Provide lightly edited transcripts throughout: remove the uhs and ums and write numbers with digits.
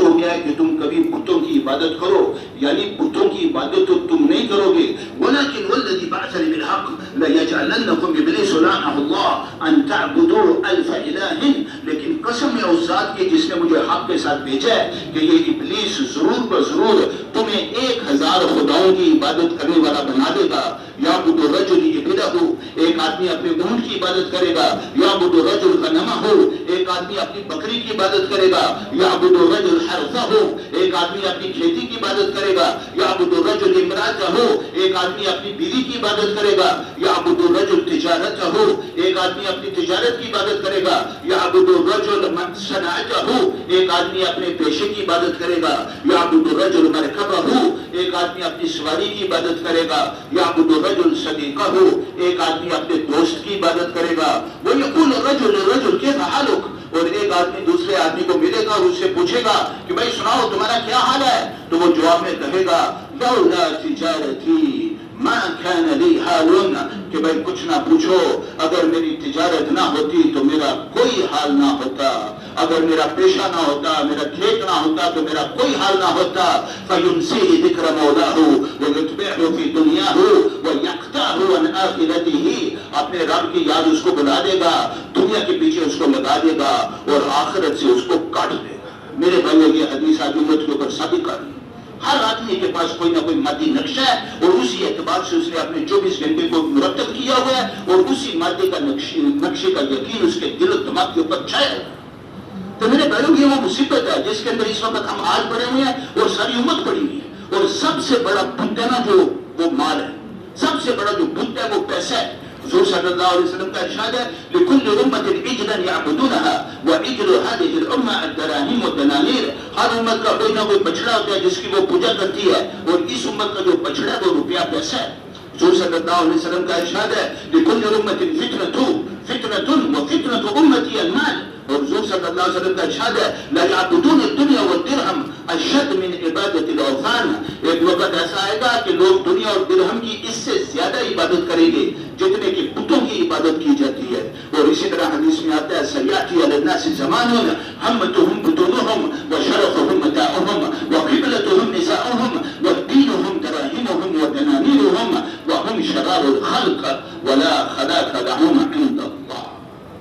ہو گیا ہے کہ تم کبھی بتوں کی عبادت کرو، یعنی بتوں کی عبادت تو تم نہیں کرو گے. وَلَكِنْ وَالَّذِي بَعَثَنِي بِالْحَقِّ لَيَجْعَلَنَّكُمْ بِإِبْلِيسَ لَعَنَهُ اللَّهُ أَن تَعْبُدُوا أَلْفَ إِلَٰهٍ، لیکن قسم ہے اس ذات کی جس نے مجھے حق کے ساتھ بھیجا ہے کہ یہ ابلیس ضرور بضرور تمہیں 1000 خداؤں کی عبادت کرنے والا بنا دے گا. یعبد الرجل ابلہ، ایک آدمی اپنے اونٹ کی عبادت کرے گا. یعبد الرجل غنمہ، ایک آدمی اپنی بکری کی عبادت کرے گا. یعبد الرجل حرثہ، ایک آدمی اپنی کھیتی کی عبادت کرے گا. یعبد الرجل امرأتہ، ایک آدمی اپنی بیوی کی عبادت کرے گا. یعبد الرجل تجارتہ، ایک آدمی اپنی تجارت کی عبادت کرے گا. یعبد الرجل صنعتہ، ایک آدمی اپنے پیشے کی عبادت کرے گا. یعبد الرجل مرکبہ، ایک آدمی اپنی سواری کی عبادت کرے گا. یعبد الرجل صدیقہ، ایک آدمی اپنے دوست کی عبادت کرے گا. وَيَقُولُ الرَّجُلُ لِلرَّجُلِ كَيْفَ حَالُكَ، اور ایک آدمی دوسرے آدمی کو ملے گا اور اس سے پوچھے گا کہ بھائی سناؤ تمہارا کیا حال ہے، تو وہ جواب میں کہے گا لولا تجارتی ما كان لي حال، کہ بھائی کچھ نہ پوچھو، اگر میری تجارت نہ ہوتی تو میرا کوئی حال نہ ہوتا، اگر میرا پیشہ نہ ہوتا، میرا کھیت نہ ہوتا تو میرا کوئی حال نہ ہوتا. فَيُنْسِيهِ ذِكْرَ مَوْلَاهُ وَيُتْبِعُهُ فِي دُنْيَاهُ وَيَقْطَعُهُ عَنْ آخِرَتِهِ، اپنے رب کی یاد اس کو بلا دے گا، دنیا کے پیچھے اس کو لگا دے گا اور آخرت سے اس کو کاٹ دے گا. میرے بھائیو یہ حدیث آج امت کے اوپر ثابت کر رہی ہے. ہر آدمی کے پاس کوئی نہ کوئی مادی نقشہ ہے اور اسی اعتبار سے اس نے اپنے 24 گھنٹے کو مرتب کیا ہوا ہے اور اسی مادے کا نقشے کا یقین اس کے دل و دماغ کے اوپر چھایا ہے. تو میرے بھائیوں یہ وہ مصیبت ہے جس کے اندر اس وقت ہم آج پڑے ہوئے ہیں اور ساری امت پڑی ہوئی ہے. اور سب سے بڑا بت ہے نا جو وہ مال ہے، سب سے بڑا جو بت ہے وہ پیسہ ہے. حضور صلی اللہ علیہ وسلم کا ارشاد ہے لِكُلِّ أُمَّةٍ عِجْلًا يَعْبُدُونَهَا وَعِجْلُ هَذِهِ الْأُمَّةِ الدَّرَاهِمُ وَالدَّنَانِيرُ، ہر امت کا کوئی نہ کوئی بچڑا ہوتا ہے جس کی وہ پوجا کرتی ہے اور اس امت کا جو بچڑا ہے وہ روپیہ پیسہ ہے. حضور صلی اللہ علیہ وسلم کا ارشاد ہے لِكُلِّ أُمَّةٍ فِتْنَةٌ وَفِتْنَةُ أُمَّتِي الْمَالُ، اور حضور صلی اللہ علیہ وسلم کا ارشاد ہے لا يعبدون الدنيا والدرهم اشد من عبادت الاوثان، ایک وقت ایسا آئے گا کہ لوگ دنیا اور درہم کی اس سے زیادہ عبادت کریں گے جتنے کہ بتوں کی عبادت کی جاتی ہے. اور اسی طرح حدیث میں آتا ہے سیاتی علی الناس زمان همتهم بطونهم وشرفهم متاعهم وقبلتهم نساؤهم ودينهم دراهمهم ودنانيرهم وهم شرار الخلق ولا خلاق لهم عند الله.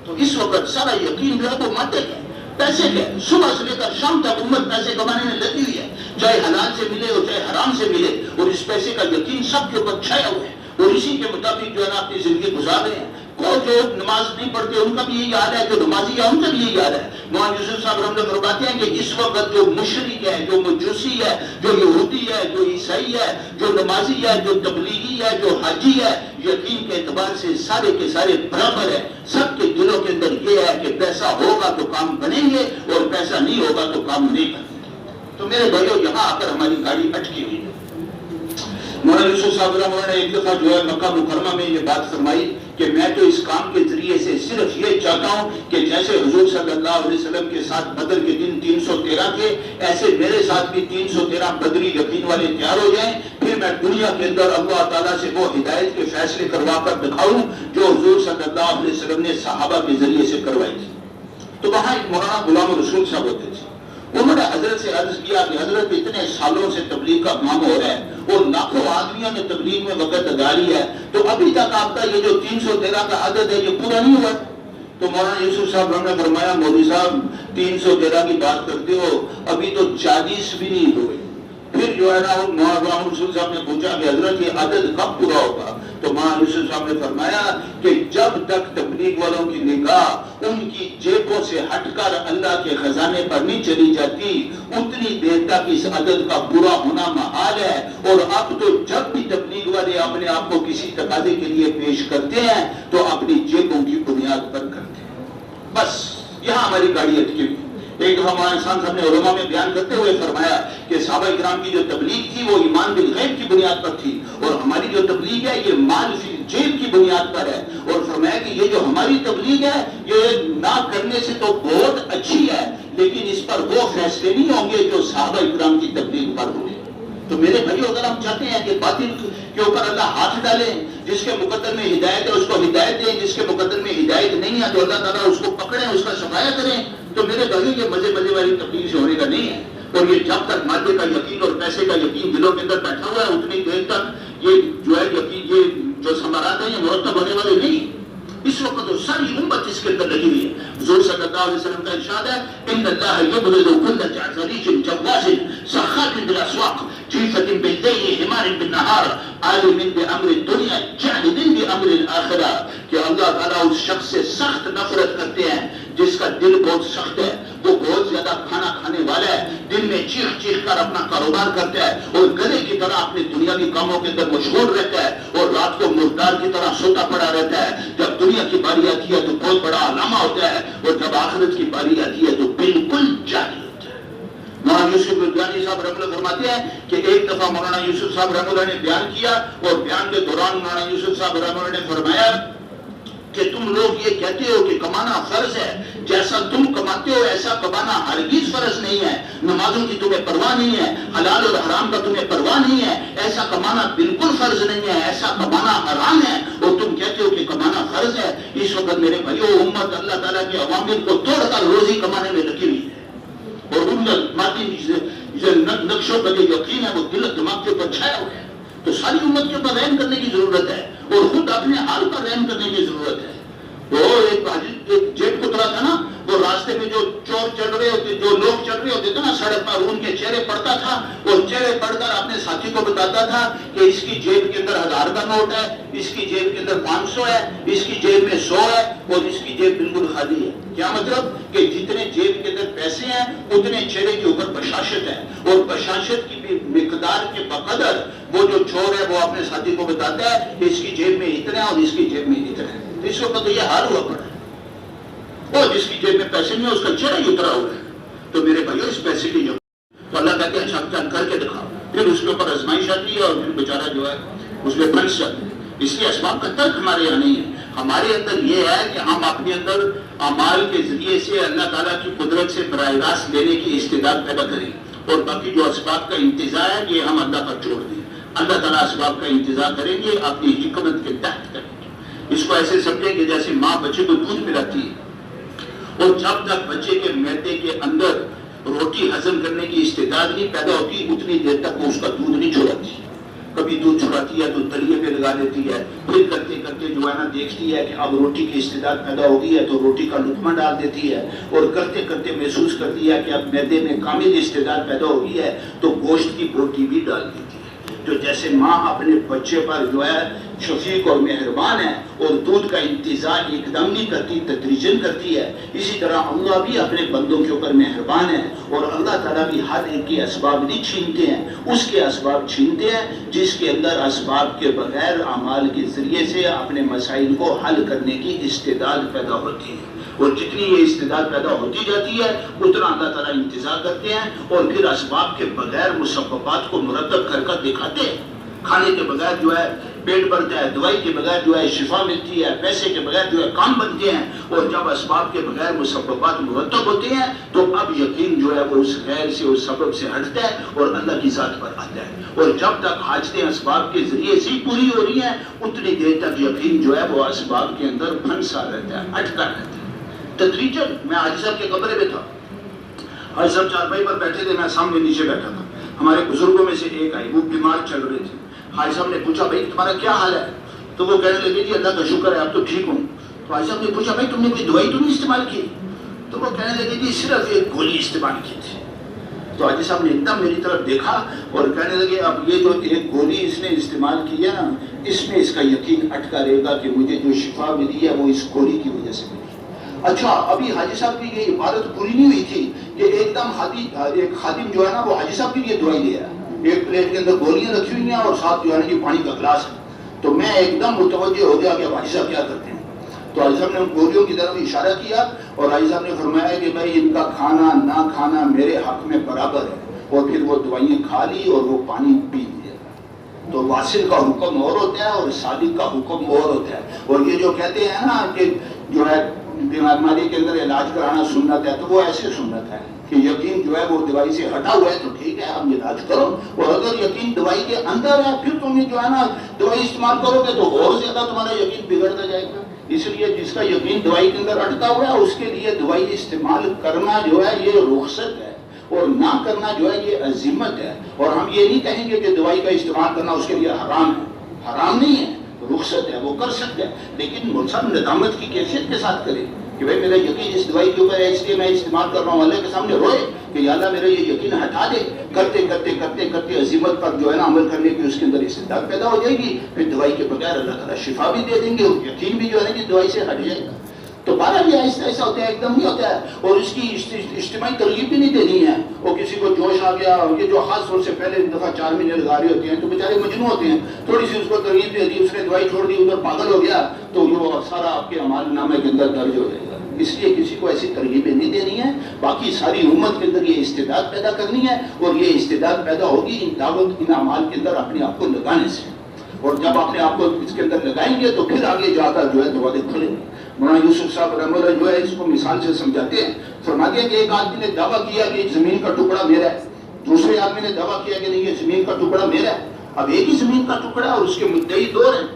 تو اس وقت سارا یقین جو ہے وہ مادے کا ہے، پیسے کا ہے. صبح سے لے کر شام تک امت پیسے کمانے میں لگی ہوئی ہے، چاہے حلال سے ملے اور چاہے حرام سے ملے، اور اس پیسے کا یقین سب کے اوپر چھایا ہوا ہے اور اسی کے مطابق جو ہے نا اپنی زندگی گزار رہے ہیں. کوئی جو نماز نہیں پڑھتے ان کا بھی یہی حال ہے، جو نمازی ہے ان کا بھی یہی حال ہے. مولانا یوسف صاحب رحمۃ اللہ فرماتے ہیں کہ اس وقت جو مشرک ہے، جو مجوسی ہے، جو یہودی ہے، جو عیسائی ہے، جو نمازی ہے، جو تبلیغی ہے، جو حاجی ہے، یقین کے اعتبار سے سارے کے سارے برابر ہے. سب کے دلوں کے اندر یہ ہے کہ پیسہ ہوگا تو کام بنیں گے اور پیسہ نہیں ہوگا تو کام نہیں بنیں گے. تو میرے بھائیو یہاں آ کر ہماری گاڑی اٹکی ہوئی ہے. مولانا یوسف صاحب رحمۃ نے ایک دفعہ جو ہے مکہ مکرمہ میں یہ بات فرمائی کہ میں تو اس کام کے ذریعے سے صرف یہ چاہتا ہوں کہ جیسے حضور صلی اللہ علیہ وسلم کے ساتھ بدر کے دن 313 تھے، ایسے میرے ساتھ بھی 313 بدری یقین والے تیار ہو جائیں، پھر میں دنیا کے اندر اللہ تعالیٰ سے وہ ہدایت کے فیصلے کروا کر دکھاؤں جو حضور صلی اللہ علیہ وسلم نے صحابہ کے ذریعے سے کروائی تھی. تو وہاں ایک مولانا غلام رسول صاحب ہوتے تھے. انہوں نے حضرت سے عرض کیا کہ حضرت اتنے سالوں سے تبلیغ کا کام ہو رہا ہے اور لاکھوں آدمیوں نے تبلیغ میں وقت گزاری ہے، تو ابھی تک آپ کا یہ جو 313 کا عدد ہے یہ پورا نہیں ہوا. تو مولانا یوسف صاحب نے فرمایا مولوی صاحب 313 کی بات کرتے ہو، ابھی تو 40 بھی نہیں ہوئے. پھر جو ہے نا مولانا رسول صاحب نے پوچھا کہ حضرت یہ عدد کب پورا ہوگا؟ تو مولانا یوسف صاحب نے فرمایا کہ جب تک تبلیغ والوں کی نگاہ ان کی جیبوں سے ہٹ کر اللہ کے خزانے پر نہیں چلی جاتی اتنی دیر تک اس عدد کا پورا ہونا محال ہے. اور اب تو جب بھی تبلیغ والے اپنے آپ کو کسی تقاضے کے لیے پیش کرتے ہیں تو اپنی جیبوں کی بنیاد پر کرتے ہیں. بس یہاں ہماری گاڑی اٹکی ہوئی. ایک دفعہ مولانا احسان صاحب نے علماء میں بیان کرتے ہوئے فرمایا کہ صحابہ کرام کی جو تبلیغ تھی وہ ایمان بالغیب کی بنیاد پر تھی اور ہماری جو تبلیغ ہے یہ مال فی جیب کی بنیاد پر ہے. اور فرمایا کہ یہ جو ہماری تبلیغ ہے یہ نہ کرنے سے تو بہت اچھی ہے لیکن اس پر وہ فیصلے نہیں ہوں گے جو صحابہ کرام کی تبلیغ پر ہوئے. تو میرے بھائیو اگر ہم چاہتے ہیں کہ باطل کے اوپر اللہ ہاتھ ڈالیں، جس کے مقدر میں ہدایت ہے اس کو ہدایت دیں، جس کے مقدر میں ہدایت نہیں ہے تو اللہ تعالیٰ اس کو پکڑیں، اس کا شفاعت کریں، تو میرے بھائیو یہ مزے والی تبلیغ سے ہونے کا نہیں ہے. اور یہ جب تک مادے کا یقین اور پیسے کا یقین دلوں کے اندر بیٹھا ہوا ہے اتنی دیر تک یہ جو ہے یقین، یہ جو ثمرات ہیں یہ مرتب ہونے والے نہیں۔ اس وقت تو ساری امت اس کے اندر لگی ہوئی ہے۔ حضور صلی اللہ علیہ وسلم کا ارشاد ہے ان اللہ یبغض کل جعفریش جواز سخاء بالاسواق جیفۃ باللیل حمار بالنہار عالم بامر الدنیا جاہد بامر الاخرہ، کہ اللہ تعالیٰ اس شخص سے سخت نفرت کرتے ہیں جس کا دل بہت سخت ہے، وہ بہت زیادہ کھانا کھانے والا ہے، دن میں چیخ چیخ کر اپنا کاروبار کرتا ہے اور گدھے کی طرح اپنے دنیاوی کاموں کے اندر مشغول رہتا ہے اور رات کو مردار کی طرح سوتا پڑا رہتا ہے۔ جب دنیا کی باری آتی ہے تو بہت بڑا علامہ ہوتا ہے اور جب آخرت کی باری آتی ہے تو بالکل جاہل ہوتا ہے۔ مولانا یوسف الدانی صاحب رحمۃ اللہ فرماتے ہیں کہ ایک دفعہ مولانا یوسف صاحب رحمۃ اللہ نے بیان کیا اور بیان کے دوران مولانا یوسف صاحب رحمۃ اللہ نے فرمایا کہ تم لوگ یہ کہتے ہو کہ کمانا فرض ہے، جیسا تم کماتے ہو ایسا کمانا ہرگز فرض نہیں ہے، نمازوں کی تمہیں پرواہ نہیں ہے، حلال اور حرام کا تمہیں پرواہ نہیں ہے، ایسا کمانا بالکل فرض نہیں ہے، ایسا کمانا حرام ہے، اور تم کہتے ہو کہ کمانا فرض ہے۔ اس وقت میرے بھائیو امت اللہ تعالیٰ کے عوامل کو توڑ کر روزی کمانے میں لگی ہوئی ہے اور ان مادی نقشوں کا جو یقین ہے وہ دل دماغ کے اوپر چھایا ہوا ہے۔ تو ساری امت کے اوپر رحم کرنے کی ضرورت ہے اور خود اپنے حال پر رحم کرنے کی ضرورت ہے۔ وہ ایک جیب کترا تھا نا، وہ راستے میں جو چور چل رہے ہوتے، جو لوگ چل رہے ہوتے تھے نا سڑک پر، ان کے چہرے پڑتا تھا اور چہرے پڑھ کر اپنے ساتھی کو بتاتا تھا کہ اس کی جیب کے اندر 1000 کا نوٹ ہے، اس کی جیب کے اندر 500 ہے، اس کی جیب میں 100 ہے اور اس کی جیب بالکل خالی ہے۔ کیا مطلب کہ جتنے جیب کے اندر پیسے ہیں اتنے چہرے کے اوپر بشاشت ہے، اور بشاشت کی مقدار کے بقدر وہ جو چور ہے وہ اپنے ساتھی کو بتاتا ہے کہ اس کی جیب میں اتنا ہے اور اس کی جیب میں اتنا ہے۔ اس وقت تو یہ حال ہوا پڑا ہے، اور جس کی جیب میں پیسے نہیں ہے اس کا چہرہ ہی اترا ہوا ہے۔ تو میرے بھائیو اس پیسے کی جو تو اللہ کہتے ہیں اچھا کر کے دکھاؤ، پھر اس کے اوپر آزمائش آتی ہے اور پھر بیچارہ جو ہے اس میں پھنس جاتا ہے۔ اس لیے اسباب کا ترک ہمارے یہاں نہیں ہے، ہمارے اندر یہ ہے کہ ہم اپنے اندر اعمال کے ذریعے سے اللہ تعالیٰ کی قدرت سے براہ راست لینے کی استعداد پیدا کریں، اور باقی جو اسباب کا انتظار ہے یہ ہم اللہ پر چھوڑ دیں۔ اللہ تعالیٰ اسباب کا انتظار کریں گے، اپنی حکمت کے تحت کریں گے۔ اس کو ایسے سمجھیں کہ جیسے ماں بچے کو دودھ پلاتی ہے اور جب تک بچے کے معدے کے اندر روٹی ہضم کرنے کی استعداد نہیں پیدا ہوتی اتنی دیر تک وہ اس کا دودھ نہیں چھوڑاتی۔ کبھی دودھ چھڑاتی ہے تو تلیے پہ لگا دیتی ہے، پھر کرتے کرتے جو ہے نا دیکھتی ہے کہ اب روٹی کی استعداد پیدا ہو گئی ہے تو روٹی کا لقمہ ڈال دیتی ہے، اور کرتے کرتے محسوس کرتی ہے کہ اب معدے میں کامل استعداد پیدا ہو گئی ہے تو گوشت کی بوٹی بھی ڈال دیتی ہے۔ تو جیسے ماں اپنے بچے پر جو ہے شفیق اور مہربان ہے اور دودھ کا انتظار ایک دم نہیں کرتی، تدریجن کرتی ہے، اسی طرح اللہ بھی اپنے بندوں کے اوپر مہربان ہے، اور اللہ تعالیٰ بھی ہر ایک کے اسباب نہیں چھینتے ہیں، اس کے اسباب چھینتے ہیں جس کے اندر اسباب کے بغیر اعمال کے ذریعے سے اپنے مسائل کو حل کرنے کی استعداد پیدا ہوتی ہے، اور جتنی یہ استعداد پیدا ہوتی جاتی ہے اتنا اللہ تعالیٰ انتظار کرتے ہیں اور پھر اسباب کے بغیر مسببات کو مرتب کر کر دکھاتے ہیں۔ کھانے کے بغیر جو ہے پیٹ بھرتا ہے، دوائی کے بغیر جو ہے شفا ملتی ہے، پیسے کے بغیر جو ہے کام بنتے ہیں، اور جب اسباب کے بغیر مسببات مرتب ہوتے ہیں تو اب یقین جو ہے وہ اس غیر سے، اس سبب سے ہٹتا ہے اور اللہ کی ذات پر آتا ہے، اور جب تک حاجتیں اسباب کے ذریعے سے پوری ہو رہی ہیں اتنی دیر تک یقین جو ہے وہ اسباب کے اندر پھنسا رہتا ہے، اٹکا رہتا ہے۔ تدریجن میں حاجی صاحب کے کمرے میں تھا، حاجی صاحب چارپائی پر بیٹھے تھے، میں سامنے نیچے بیٹھا تھا، ہمارے بزرگوں میں سے ایک آئی، وہ بیمار چل رہے تھے۔ حاجی صاحب نے پوچھا بھائی تمہارا کیا حال ہے؟ تو وہ کہنے لگے جی اللہ کا شکر ہے اب تو ٹھیک ہوں۔ تو حاجی صاحب نے پوچھا بھائی تم نے کوئی دوائی تو نہیں استعمال کی؟ تو وہ کہنے لگے جی صرف ایک گولی استعمال کی تھی۔ تو حاجی صاحب نے ایک دم میری طرف دیکھا اور کہنے لگے اب یہ جو ایک گولی اس نے استعمال کی ہے نا اس میں اس کا یقین اٹکا رہے گا کہ مجھے جو شفا ملی ہے وہ اس گولی کی وجہ سے ملی۔ اچھا ابھی حاجی صاحب کی یہ عبادت پوری نہیں ہوئی تھی کہ ایک دم ایک خادم جو ہے نا وہ حاجی صاحب کے لیے دوائی لے آیا، ایک پلیٹ کے اندر گولیاں رکھی ہوئی ہیں اور ساتھ جو ہے نا یہ پانی کا گلاس ہے۔ تو میں ایک دم متوجہ ہو گیا کہ حاجی صاحب کیا کرتے ہیں۔ تو حاجی صاحب نے ان گولیوں کی طرف اشارہ کیا اور حاجی صاحب نے فرمایا کہ بھائی ان کا کھانا نہ کھانا میرے حق میں برابر ہے، اور پھر وہ دوائیں کھا لی اور وہ پانی پی لیا۔ تو واصل کا حکم اور ہوتا ہے اور صادق کا حکم اور ہوتا ہے، اور یہ جو کہتے ہیں نا کہ جو ہے بیماری کے اندر علاج کرانا سنت ہے، تو وہ ایسے سنت ہے کہ یقین جو ہے وہ دوائی سے ہٹا ہوا ہے تو ٹھیک ہے ہم علاج کرو، اور اگر یقین دوائی کے اندر ہے پھر تم جو ہے نا دوائی استعمال کرو گے تو اور زیادہ تمہارا یقین بگڑتا جائے گا۔ اس لیے جس کا یقین دوائی کے اندر اٹکا ہوا ہے اس کے لیے دوائی استعمال کرنا جو ہے یہ رخصت ہے، اور نہ کرنا جو ہے یہ عزیمت ہے. اور ہم یہ نہیں کہیں گے کہ دوائی کا استعمال کرنا اس کے لیے حرام ہے، حرام نہیں ہے، رخصت ہے، وہ کر سکتے ہیں، لیکن ملزم ندامت کی کیفیت کے ساتھ کرے کہ بھائی میرا یقین اس دوائی کے اوپر ہے، اس لیے میں استعمال کر رہا ہوں. اللہ کے سامنے روئے کہ یا اللہ میرا یہ یقین ہٹا دے. کرتے کرتے کرتے کرتے عزیمت پر جو ہے نا عمل کرنے کی اس کے اندر استعداد پیدا ہو جائے گی. پھر دوائی کے بغیر اللہ تعالیٰ شفا بھی دے دیں گے، اور یقین بھی جو ہے نا کہ دوائی سے ہٹ جائے گا. تو بارہ یہ ایسا ایسا ہوتا ہے، ایک دم نہیں ہوتا ہے. اور اس کی اجتماعی ترغیب بھی نہیں دینی ہے. اور کسی کو جوش آ گیا، یہ جو خاص طور سے پہلے دفعہ 4 مہینے لگا رہے ہوتے ہیں تو بیچارے مجنون ہوتے ہیں، تھوڑی سی اس کو ترغیب دے دی، اس نے دوائی چھوڑ دی، ادھر پاگل ہو گیا، تو وہ سارا آپ کے اعمال نامے کے اندر درج ہو جائے گا. اس لیے کسی کو ایسی ترغیبیں نہیں دینی ہے. باقی ساری امت کے اندر یہ استعداد پیدا کرنی ہے، اور یہ استعداد پیدا ہوگی ان دعوت ان اعمال کے اندر اپنے آپ کو لگانے سے. اور جب اپنے آپ کو اس کے اندر لگائیں گے تو پھر آگے جا کر جو ہے دروازے کھلیں گے. مولانا یوسف صاحب رحمہ اللہ جو ہے اس کو مثال سے سمجھاتے ہیں. فرماتے ہیں کہ ایک آدمی نے دعویٰ کیا کہ زمین کا ٹکڑا میرا ہے، دوسرے آدمی نے دعویٰ کیا کہ نہیں یہ زمین کا ٹکڑا میرا ہے. اب ایک ہی زمین کا ٹکڑا ہے اور اس کے مدعی 2 ہیں.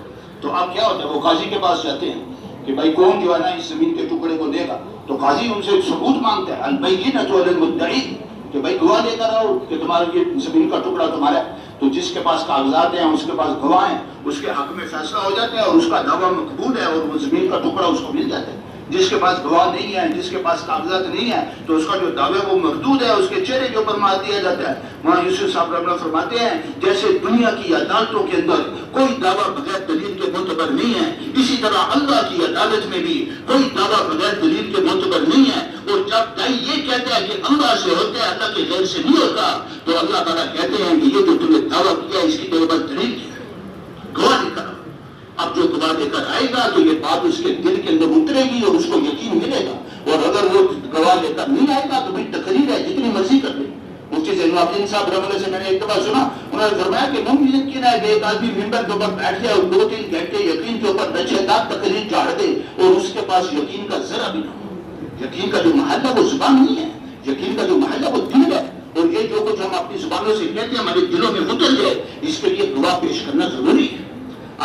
تو اب کیا ہوتا ہے، وہ قاضی کے پاس جاتے ہیں کہ بھائی کون جو ہے نا اس زمین کے ٹکڑے کو دے گا. تو قاضی ان سے ایک ثبوت مانگتا ہے، البینۃ علی المدعی، کہ بھائی گواہ لے کر آؤ کہ تمہارا یہ زمین کا ٹکڑا تمہارا ہے. تو جس کے پاس کاغذات ہیں، اس کے پاس گواہ ہیں، اس کے حق میں فیصلہ ہو جاتا ہے اور اس کا دعویٰ مقبول ہے اور وہ زمین کا ٹکڑا اس کو مل جاتا ہے. جس کے پاس گواہ نہیں ہے، جس کے پاس کاغذات نہیں ہے، تو اس کا جو دعویٰ وہ مردود ہے، اس کے چہرے کے اوپر مار دیا جاتا ہے. وہاں یوسف صاحب رحمہ اللہ فرماتے ہیں جیسے دنیا کی عدالتوں کے اندر کوئی دعویٰ بغیر دلیل کے معتبر نہیں ہے، اسی طرح اللہ کی عدالت میں بھی کوئی دعویٰ بغیر دلیل کے معتبر نہیں ہے. اور جب دائی یہ کہتا ہے کہ اللہ سے ہوتا ہے، اللہ کے غیر سے نہیں ہوتا، تو اللہ تعالیٰ کہتے ہیں کہ یہ جو تم نے دعویٰ کیا اس کی طرف دلیل کی گواہ لے کر. اب جو گواہ لے کر آئے گا تو یہ بات اس کے دل کے اندر اترے گی اور اس کو یقین ملے گا. اور اگر وہ گواہ لے کر نہیں آئے گا تو پھر تقریر ہے، جتنی مرضی کر لے. مفتی زین العابدین صاحب رحمۃ اللہ سے میں نے ایک دفعہ سنا، انہوں نے فرمایا کہ ممکن ہے کہ ایک آدمی ممبر کے اوپر بیٹھ جائے اور 2-3 گھنٹے یقین کے اوپر 6-7 تقریر چاڑ دے اور اس کے پاس یقین کا ذرا بھی نہ ہو. یقین کا جو محل ہے وہ زبان نہیں ہے، یقین کا جو محل ہے وہ دل ہے. اور یہ جو کچھ ہم اپنی زبانوں سے کہتے ہیں ہمارے دلوں میں اتر جائے، اس کے لیے گواہ پیش کرنا ضروری ہے.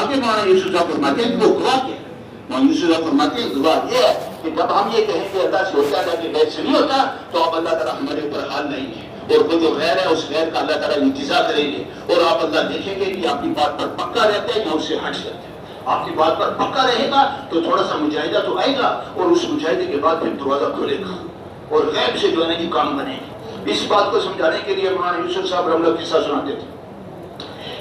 آگے مولانا یوسف صاحب فرماتے ہیں کہ وہ گواہ کیا ہے. مولانا یوسف صاحب فرماتے ہیں گواہ یہ ہے کہ جب ہم یہ کہیں کہ اللہ سے ہوتا ہے کہ غیر سے نہیں ہوتا، تو اب اللہ تعالیٰ ہمارے اوپر حال نہیں ہے، اور وہ جو غیر ہے اس غیر کا اللہ تعالیٰ انتظا کریں گے. اور آپ اللہ دیکھیں گے کہ آپ کی بات پر پکا رہتے ہیں یا اس سے ہٹ جاتے ہیں. آپ کی بات پر پکا رہے گا تو تھوڑا سا مجاہدہ تو آئے گا، اور اس مجاہدے کے بعد پھر دروازہ کھلے گا اور غیب سے جو ہے نا یہ کام بنے گا. اس بات کو سمجھانے کے لیے مولانا یوسف صاحب رحمۃ اللہ قصہ سناتے تھے.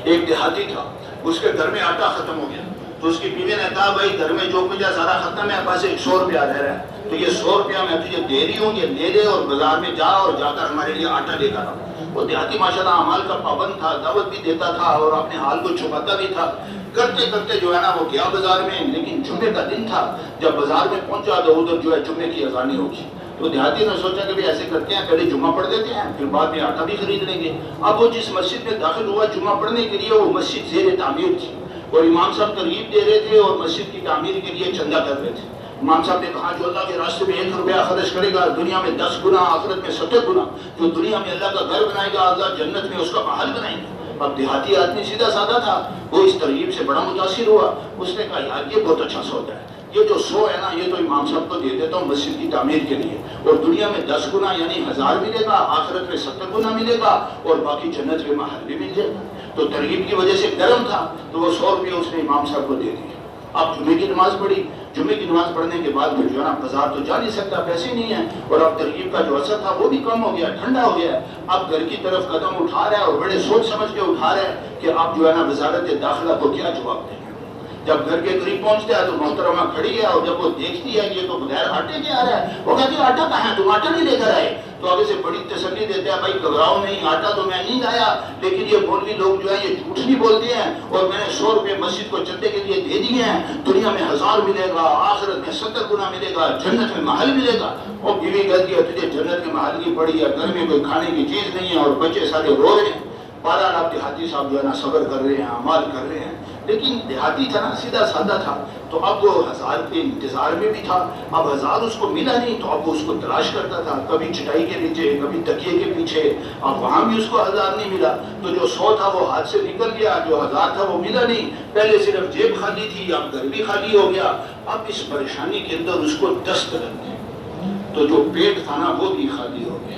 ایک دیہاتی تھا، اس کے گھر میں آٹا ختم ہو گیا، تو اس کی بیوی نے کہا بھائی گھر میں جو کچھ ہے سارا ختم ہے، پاس 100 روپیہ رہ رہا ہے، تو یہ 100 روپیہ میں تجھے دے رہی ہوں، یہ لے لے اور بازار میں جا اور جا کر ہمارے لیے آٹا لے کر آ. وہ دیہاتی ماشاءاللہ اعمال کا پابند تھا، دعوت بھی دیتا تھا اور اپنے حال کو چھپاتا بھی تھا. کرتے کرتے جو ہے نا وہ گیا بازار میں، لیکن جمعے کا دن تھا. جب بازار میں پہنچا تو ادھر جو ہے جمعے کی اذان ہوگی. تو دیہاتی نے سوچا کہ ایسے کرتے ہیں پہلے جمعہ پڑھ دیتے ہیں، پھر بعد میں آٹا بھی خرید لیں گے. اب وہ جس مسجد میں داخل ہوا جمعہ پڑھنے کے لیے، وہ مسجد زیر تعمیر تھی اور امام صاحب ترغیب دے رہے تھے اور مسجد کی تعمیر کے لیے چندہ کر رہے تھے. امام صاحب نے کہا جو اللہ کے راستے میں 1 روپیہ خرچ کرے گا دنیا میں 10 گنا، آخرت میں 70 گنا. جو دنیا میں اللہ کا گھر بنائے گا اللہ جنت میں اس کا محل بنائے گا. اب دیہاتی آدمی سیدھا سادہ تھا، وہ اس ترغیب سے بڑا متاثر ہوا. اس نے کہا یار یہ بہت اچھا سودا ہے، یہ جو 100 ہے نا یہ تو امام صاحب کو دے دیتا ہوں مسجد کی تعمیر کے لیے، اور دنیا میں 10 گنا یعنی 1000 ملے گا، آخرت میں 70 گنا ملے گا، اور باقی جنت میں محل بھی مل جائے گا. تو ترغیب کی وجہ سے گرم تھا تو وہ 100 روپے اس نے امام صاحب کو دے دیے. اب جمعے کی نماز پڑھی، جمعے کی نماز پڑھنے کے بعد پھر جو ہے نا بازار تو جا نہیں سکتا، پیسے نہیں ہیں، اور اب ترغیب کا جو اثر تھا وہ بھی کم ہو گیا، ٹھنڈا ہو گیا. اب گھر کی طرف قدم اٹھا رہا ہے اور بڑے سوچ سمجھ کے اٹھا رہا ہے کہ اب جو ہے نا وزارت داخلہ کو کیا جواب دیں. جب گھر کے قریب پہنچتا ہے تو محترمہ کھڑی ہے، اور جب وہ دیکھتی ہے کہ یہ تو بغیر آٹے کے آ رہا ہے، وہ کہتی ہے آٹا کہاں ہے، تم آٹا نہیں لے کر آئے. تو آگے سے بڑی تسلی دیتا ہے بھائی گھبراؤ نہیں، آٹا تو میں نہیں لایا، لیکن یہ مولوی لوگ جو ہیں یہ جھوٹ نہیں بولتے ہیں، اور میں نے 100 روپے مسجد کو چندے کے لیے دے دیے ہیں. دنیا میں 1000 ملے گا، آخرت میں 70 گنا ملے گا، جنت میں محل ملے گا. اور بیوی کہتی ہے تجھے جنت کے محل کی پڑی ہے، گھر میں کوئی کھانے کی چیز نہیں ہے اور بچے سارے رو رہے ہیں. بہرحال آپ دیہاتی صاحب جو ہے نا صبر کر رہے ہیں، اعمال کر رہے ہیں. لیکن دیہاتی تھا نا، سیدھا سادہ تھا، تو اب وہ 1000 کے انتظار میں بھی تھا. اب 1000 اس کو ملا نہیں تو اب وہ اس کو تلاش کرتا تھا، کبھی چٹائی کے نیچے، کبھی تکیے کے پیچھے. اب وہاں بھی اس کو 1000 نہیں ملا، تو جو 100 تھا وہ ہاتھ سے نکل گیا، جو 1000 تھا وہ ملا نہیں. پہلے صرف جیب خالی تھی، اب گھر بھی خالی ہو گیا. اب اس پریشانی کے اندر اس کو دست لگ گئی، تو جو پیٹ تھا نا وہ بھی خالی ہو گیا.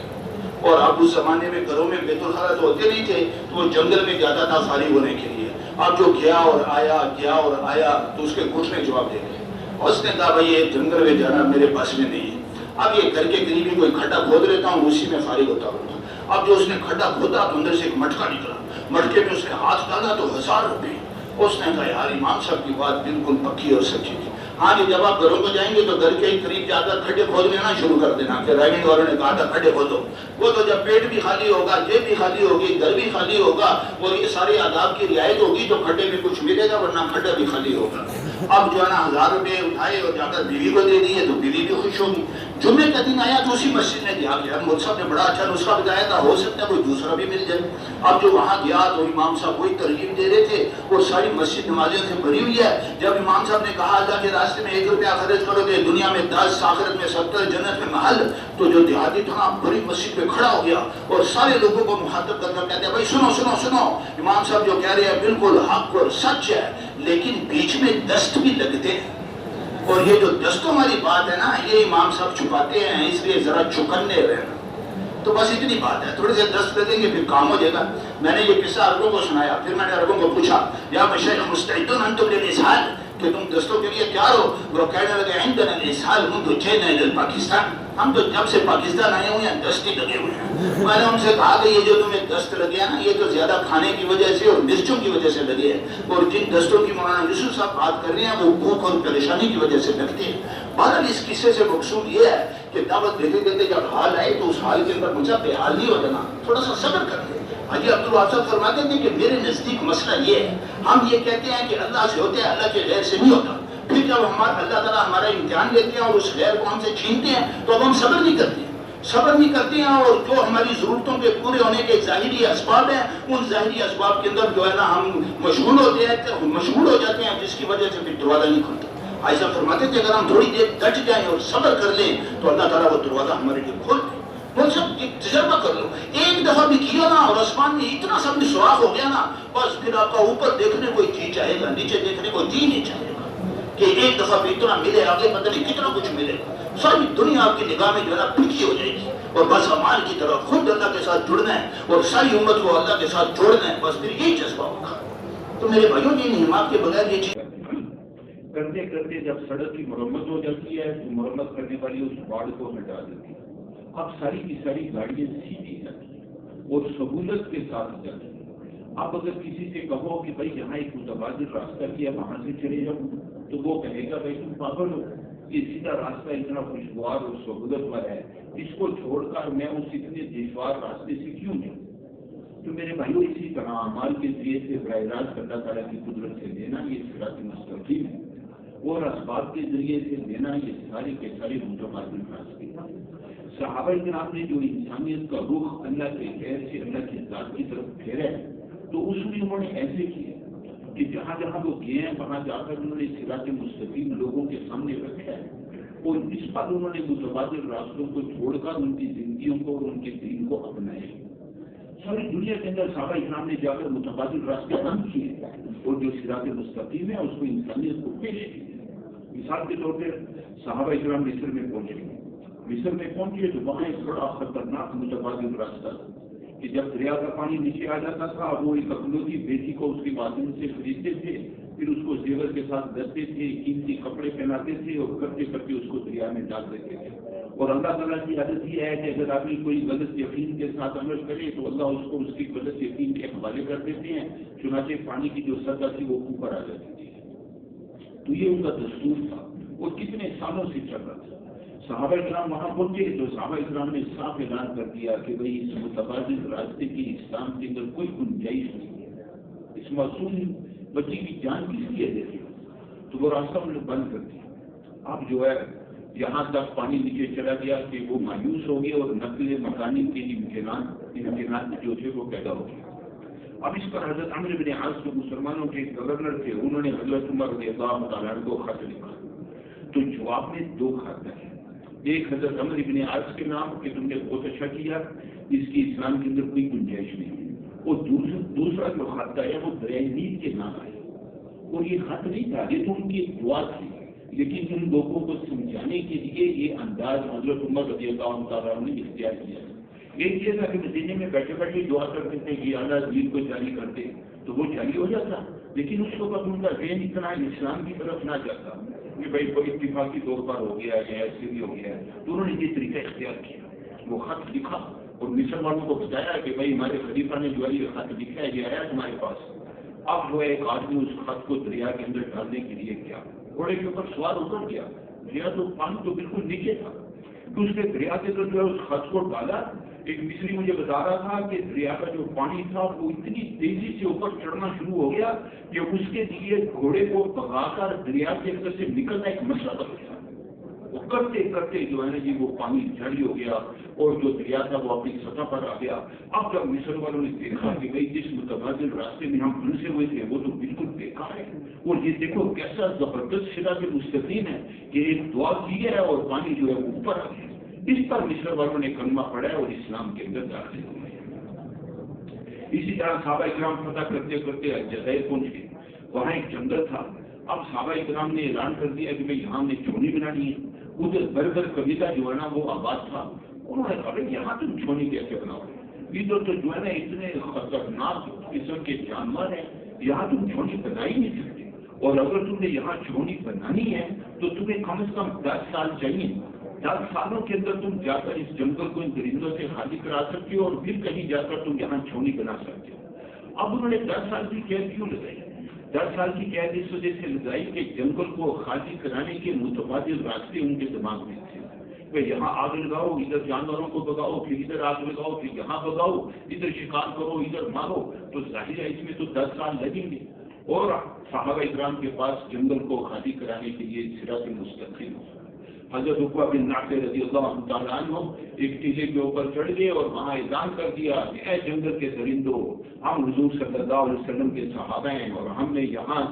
اور اب اس زمانے میں گھروں میں بیت الخلا تو ہوتے نہیں تھے، تو وہ جنگل میں جاتا تھا فارغ ہونے کے لیے. اب جو گیا اور آیا تو اس کے گھٹنے جواب دے گئے. اور اس نے کہا بھائی یہ جنگل میں جانا میرے پاس میں نہیں ہے، اب یہ گھر کے قریب ہی کوئی کھڈا کھود لیتا ہوں، اسی میں فارغ ہوتا ہوں. اب جو اس نے کھڈا کھودا تو اندر سے ایک مٹکا نکلا، مٹکے میں اس نے ہاتھ ڈالا تو 1000 روپے. اس نے کہا یار امام صاحب کی بات بالکل پکی اور سچی تھی. ہاں جی جب آپ گھروں کو جائیں گے تو گھر کے قریب جا کر کھڈے کھود لینا شروع کر دینا کہ ڈرائیونگ والوں نے کہا تھا کھڈے کھودو. وہ تو جب پیٹ بھی خالی ہوگا، جیب بھی خالی ہوگی، گھر بھی خالی ہوگا اور یہ سارے آداب کی رعایت ہوگی تو کھڈے میں کچھ ملے گا، ورنہ کھڈا بھی خالی ہوگا. اب جو ہے نا 1000 روپے اٹھائے اور جا کر بیوی کو دے دیے تو بیوی بھی خوش ہوگی. جمعے کا دن آیا تو اسی مسجد میں گیا کہ مول صاحب نے بڑا اچھا نسخہ بتایا تھا، ہو سکتا ہے کوئی دوسرا بھی مل جائے. اب جو وہاں گیا تو امام صاحب وہی ترغیب دے رہے تھے اور ساری مسجد نمازیں سے بھری ہوئی ہے. جب امام صاحب نے کہا اللہ کے راستے میں 1 روپیہ خرچ کرو گے، دنیا میں 10، آخرت میں 70، جنت میں محل، تو جو دیہاتی تھا بڑی مسجد میں کھڑا ہو گیا اور سارے لوگوں کو مخاطب کر کر کہتے ہیں بھائی سنو سنو سنو، امام صاحب جو کہہ رہے ہیں بالکل حق اور سچ ہے، لیکن بیچ میں دست بھی لگتے ہیں. اور یہ جو دستوں والی بات ہے نا، یہ امام صاحب چھپاتے ہیں، اس لیے ذرا چکنے رہنا. تو بس اتنی بات ہے، تھوڑے سے دست لگیں گے پھر کام ہو جائے گا. میں نے یہ قصہ عربوں کو سنایا، پھر میں نے عربوں کو پوچھا یا مشایخ مستعدون انتم للاسهال، کہ تم دستوں کے لیے تیار ہو؟ وہ کہنے لگے عندنا الاسهال منذ جئنا الى پاکستان، ہم تو جب سے پاکستان آئے ہوئے ہیں دست ہی لگے ہوئے ہیں. میں نے ان سے کہا کہ یہ جو تمہیں دست لگے ہیں نا، یہ تو زیادہ کھانے کی وجہ سے اور مرچوں کی وجہ سے لگے ہیں، اور جن دستوں کی مولانا یوسف صاحب بات کر رہے ہیں وہ بھوک اور پریشانی کی وجہ سے لگتے ہیں. بہرحال اس قصے سے مقصود یہ ہے کہ دعوت دیتے دیتے جب حال آئے تو اس حال کے اندر مجھے بے حال نہیں ہو جانا، تھوڑا سا صبر کر لیں. حاجی عبدالوہاب صاحب فرماتے تھے کہ میرے نزدیک مسئلہ یہ ہے، ہم یہ کہتے ہیں کہ اللہ سے ہوتے ہیں، اللہ کے غیر سے نہیں ہوتا. پھر جب اللہ تعالیٰ ہمارا امتحان لیتے ہیں اور اس غیر کو ہم سے چھینتے ہیں تو اب ہم صبر نہیں کرتے ہیں، اور جو ہماری ضرورتوں کے پورے ہونے کے ظاہری اسباب ہیں، ان ظاہری اسباب کے اندر جو ہے نا ہم مشغول ہو جاتے ہیں، جس کی وجہ سے پھر دروازہ نہیں کھلتا. ایسا فرماتے تھے اگر ہم تھوڑی دیر ڈٹ جائیں اور صبر کر لیں تو اللہ تعالیٰ وہ دروازہ ہمارے لیے کھول دے. وہ سب تجربہ کر لو، ایک دفعہ بھی کیا نا اور آسمان میں اتنا سب بھی سوراخ ہو گیا نا، بس پھر آپ کا اوپر دیکھنے کوئی جی چاہے گا، نیچے دیکھنے کوئی جی نہیں چاہے گا کہ ایک دفعہ بھی اتنا ملے، آگے پتہ نہیں کتنا کچھ ملے گا. ساری دنیا آپ کی نگاہ میں جو ہے نا پھٹکی ہو جائے گی اور بس امان کی طرف خود اللہ کے ساتھ جڑنا ہے اور ساری امت کو اللہ کے ساتھ جوڑنا ہے، بس پھر یہی جذبہ ہوگا. تو میرے بھائیوں یہ نہیں ہم کے بغیر یہ چیز کرتے کرتے جب سڑک کی مرمت ہو جاتی ہے تو مرمت کرنے والی اس باڑ کو ہٹا دیتی ہے. اب ساری کی ساری گاڑیاں سیدھی جاتی ہیں اور سہولت کے ساتھ جاتی ہیں. اب اگر کسی سے کہو کہ بھائی یہاں ایک متبادل راستہ کیا وہاں سے چلے جاؤ تو وہ کہے گا بھائی تم پاگل ہو، یہ سیدھا راستہ اتنا خوشگوار اور سہولت پر ہے، اس کو چھوڑ کر میں اس اتنے دشوار راستے سے کیوں جاؤں. تو میرے بھائیو اسی طرح اعمال کے ذریعے سے براہ راست اللہ تعالیٰ کی قدرت سے لینا یہ صراط مستقیم ہے، اور اسباب کے ذریعے سے لینا یہ سارے کے سارے متبادل راستے ہیں. صحابہ کرام نے جو انسانیت کا رخ اللہ کے غیر سے اللہ کی ذات کی طرف پھیرا ہے تو اس میں انہوں نے ایسے کیے کہ جہاں جہاں وہ گئے ہیں وہاں جا کر انہوں نے صراط مستقیم لوگوں کے سامنے رکھا ہے اور اس پر انہوں نے متبادل راستوں کو چھوڑ کر ان کی زندگیوں کو اور ان کے دین کو اپنایا. ساری دنیا کے اندر صحابہ کرام نے جا کر متبادل راستے بند کیے اور جو صراط مستقیم ہے اس کو انسانیت کو پیش کیا. مثال کے طور پر صحابہ کرام مصر میں پہنچے تو وہاں ایک بڑا خطرناک متبادل راستہ کہ جب دریا کا پانی نیچے آ جاتا تھا وہ ایک اکلوتی بیٹی کو اس کے مادھیم سے خریدتے تھے، پھر اس کو زیور کے ساتھ دستے تھے، قیمتی کپڑے پہناتے تھے اور کرتے کرتے اس کو دریا میں ڈال دیتے تھے. اور اللہ تعالیٰ کی عادت یہ ہے کہ اگر آدمی کوئی غلط یقین کے ساتھ عمل کرے تو اللہ اس کو اس کی غلط یقین کے حوالے کر دیتے ہیں، چنانچہ پانی کی جو سطح تھی وہ اوپر آ جاتی تھی. تو یہ ان کا دستور تھا اور کتنے سالوں سے چل رہا تھا. صحابہ کرام وہاں پہنچے تو صحابہ کرام نے صاف اعلان کر دیا کہ بھئی اس متبادل راستے کی اسلام کے اندر کوئی گنجائش نہیں ہے، اس معصوم بچی کی جان کس لیے دیتے. تو وہ راستہ انہوں نے بند کر دیا. اب جو ہے یہاں تک پانی نیچے چلا گیا کہ وہ مایوس ہو گیا اور نقل مکانی کے امکانات جو تھے وہ پیدا ہو گئے. اب اس پر حضرت عمرو بن عاص جو مسلمانوں کے گورنر تھے انہوں نے حضرت عمر رضی اللہ تعالیٰ عنہ کو خط لکھا. تو جواب میں 2 خط ہیں، ایک حضرت عمرو بن عاص کے نام کہ تم نے بہت اچھا کیا، اس کی اسلام کے اندر کوئی گنجائش نہیں، اور دوسرا جو خط ہے وہ دریائے نیل کے نام ہے. اور یہ خط نہیں تھا، یہ تو ان کی ایک دعا تھی، لیکن ان لوگوں کو سمجھانے کے لیے یہ انداز حضرت عمر رضی اللہ تعالیٰ نے اختیار کیا. ایک یہ تھا کہ مدینے میں بیٹھے بیٹھے دعا کرتے تھے کہ اللہ دین کو جاری کرتے تو وہ جاری ہو جاتا، لیکن اس وقت ان کا ذہن اتنا اسلام کی طرف نہ جاتا کہ بھائی کوئی اتفاقی طور پر ہو گیا یا ایسے بھی ہو گیا ہے، تو انہوں نے یہ طریقہ اختیار کیا، وہ خط لکھا اور مصر والوں کو بتایا کہ بھائی ہمارے خلیفہ نے جو ہے یہ خط لکھا ہے، یہ آیا تمہارے پاس۔ اب جو ہے ایک آدمی اس خط کو دریا کے اندر ڈالنے کے لیے کیا، گھوڑے کے اوپر سوار اتر گیا، دریا تو پانی تو بالکل نیچے تھا، تو اس نے دریا کے اندر جو ہے اس خط کو ڈالا۔ ایک مصری مجھے بتا رہا تھا کہ دریا کا جو پانی تھا وہ اتنی تیزی سے اوپر چڑھنا شروع ہو گیا کہ اس کے لیے گھوڑے کو بگا کر دریا کے اندر سے نکلنا ایک مسئلہ بن گیا۔ وہ کرتے کرتے جو ہے نا جی وہ پانی جھڑی ہو گیا اور جو دریا تھا وہ اپنی سطح پر آ گیا۔ اب جب مصر والوں نے دیکھا کہ بھائی جس متبادل راستے میں ہم پھنسے ہوئے تھے وہ تو بالکل بیکار ہے، اور یہ دیکھو کیسا زبردست صراط مستقیم ہے کہ ایک دعا کی ہے اور پانی جو ہے وہ اوپر آ گیا۔ اس پر مصر والوں نے کلمہ پڑھا اور اسلام کے اندر داخل ہوئے۔ اسی طرح صحابہ کرام فتح کرتے کرتے الجزائر پہنچ گئے، وہاں ایک جنگل تھا۔ اب صحابہ کرام نے اعلان کر دیا کہ بھئی یہاں ہم نے چھونی بنانی ہے۔ ادھر بربر قبیلہ جو ہے نا وہ آباد تھا، انہوں نے کہا بھئی یہاں تم چھونی کیسے بناؤ گے، ادھر تو جو ہے نا اتنے خطرناک قسم کے جانور ہیں، یہاں تم چھونی بنا ہی نہیں سکتے، اور اگر تم نے یہاں چھونی بنانی ہے تو تمہیں کم از کم 10 سال چاہیے۔ 10 سالوں کے اندر تم جا کر اس جنگل کو ان درندوں سے خالی کرا سکتے ہو اور پھر کہیں جا کر تم یہاں چھونی بنا سکتے ہو۔ اب انہوں نے 10 سال کی قید کیوں لگائی؟ 10 سال کی قید اس وجہ سے لگائی کہ جنگل کو خالی کرانے کے متبادل راستے ان کے دماغ میں تھے۔ کہ یہاں آگ لگاؤ، ادھر جانوروں کو بگاؤ، پھر ادھر آگ لگاؤ، پھر یہاں بگاؤ، ادھر شکار کرو، ادھر مارو، تو ظاہر ہے اس میں تو 10 سال لگیں گے۔ اور صحابہ اکرام کے پاس جنگل کو خالی کرانے کے لیے صراط مستقیم ہو۔ حضرت عقبہ بن نافع رضی اللہ تعالیٰ عنہ ایک ٹیلے کے اوپر چڑھ گئے اور وہاں اعلان کر دیا کہ اے جنگل کے درندوں، ہم حضور صلی اللہ علیہ وسلم کے صحابہ ہیں اور ہم نے یہاں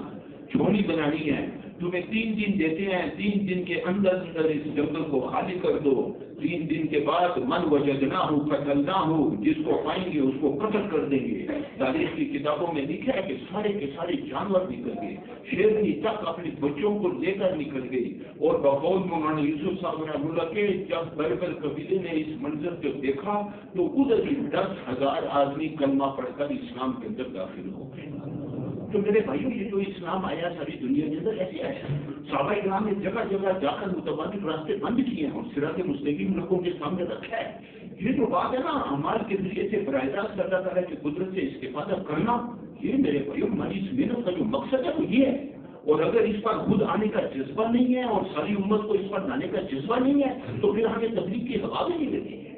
چھونی بنانی ہے، تمہیں 3 دن دیتے ہیں، 3 دن کے اندر اندر اس جنگل کو خالی کر دو۔ 3 دن کے بعد من وجدنا ہو قتلنا ہو، جس کو پائیں گے اس کو قتل کر دیں گے۔ تاریخ کی کتابوں میں لکھا ہے کہ سارے کے سارے جانور نکل گئے، شیرنی تک اپنے بچوں کو لے کر نکل گئی، اور بقول مولانا یوسف صاحب رحمہ اللہ کے جب بربر قبیلے نے اس منظر کو دیکھا تو ادھر ہی 10,000 آدمی کلمہ پڑھ کر اسلام کے اندر داخل ہو گئے۔ تو میرے بھائیوں یہ جو اسلام آیا ساری دنیا کے اندر ایسے آیا، صحابہ کرام نے جگہ جگہ جا کر متبادل راستے بند کیے ہیں اور صراط مستقیم لوگوں کے سامنے رکھا ہے۔ یہ جو بات ہے نا ہمارے کے ذریعے سے براہ راست اللہ تعالیٰ کی قدرت سے استفادہ کرنا، یہ میرے بھائیوں ہماری اس محنت کا جو مقصد ہے وہ یہ ہے۔ اور اگر اس پر خود آنے کا جذبہ نہیں ہے اور ساری امت کو اس پر لانے کا جذبہ نہیں ہے تو پھر ہمیں تبلیغ کی ہوا بھی نہیں لگی ہے۔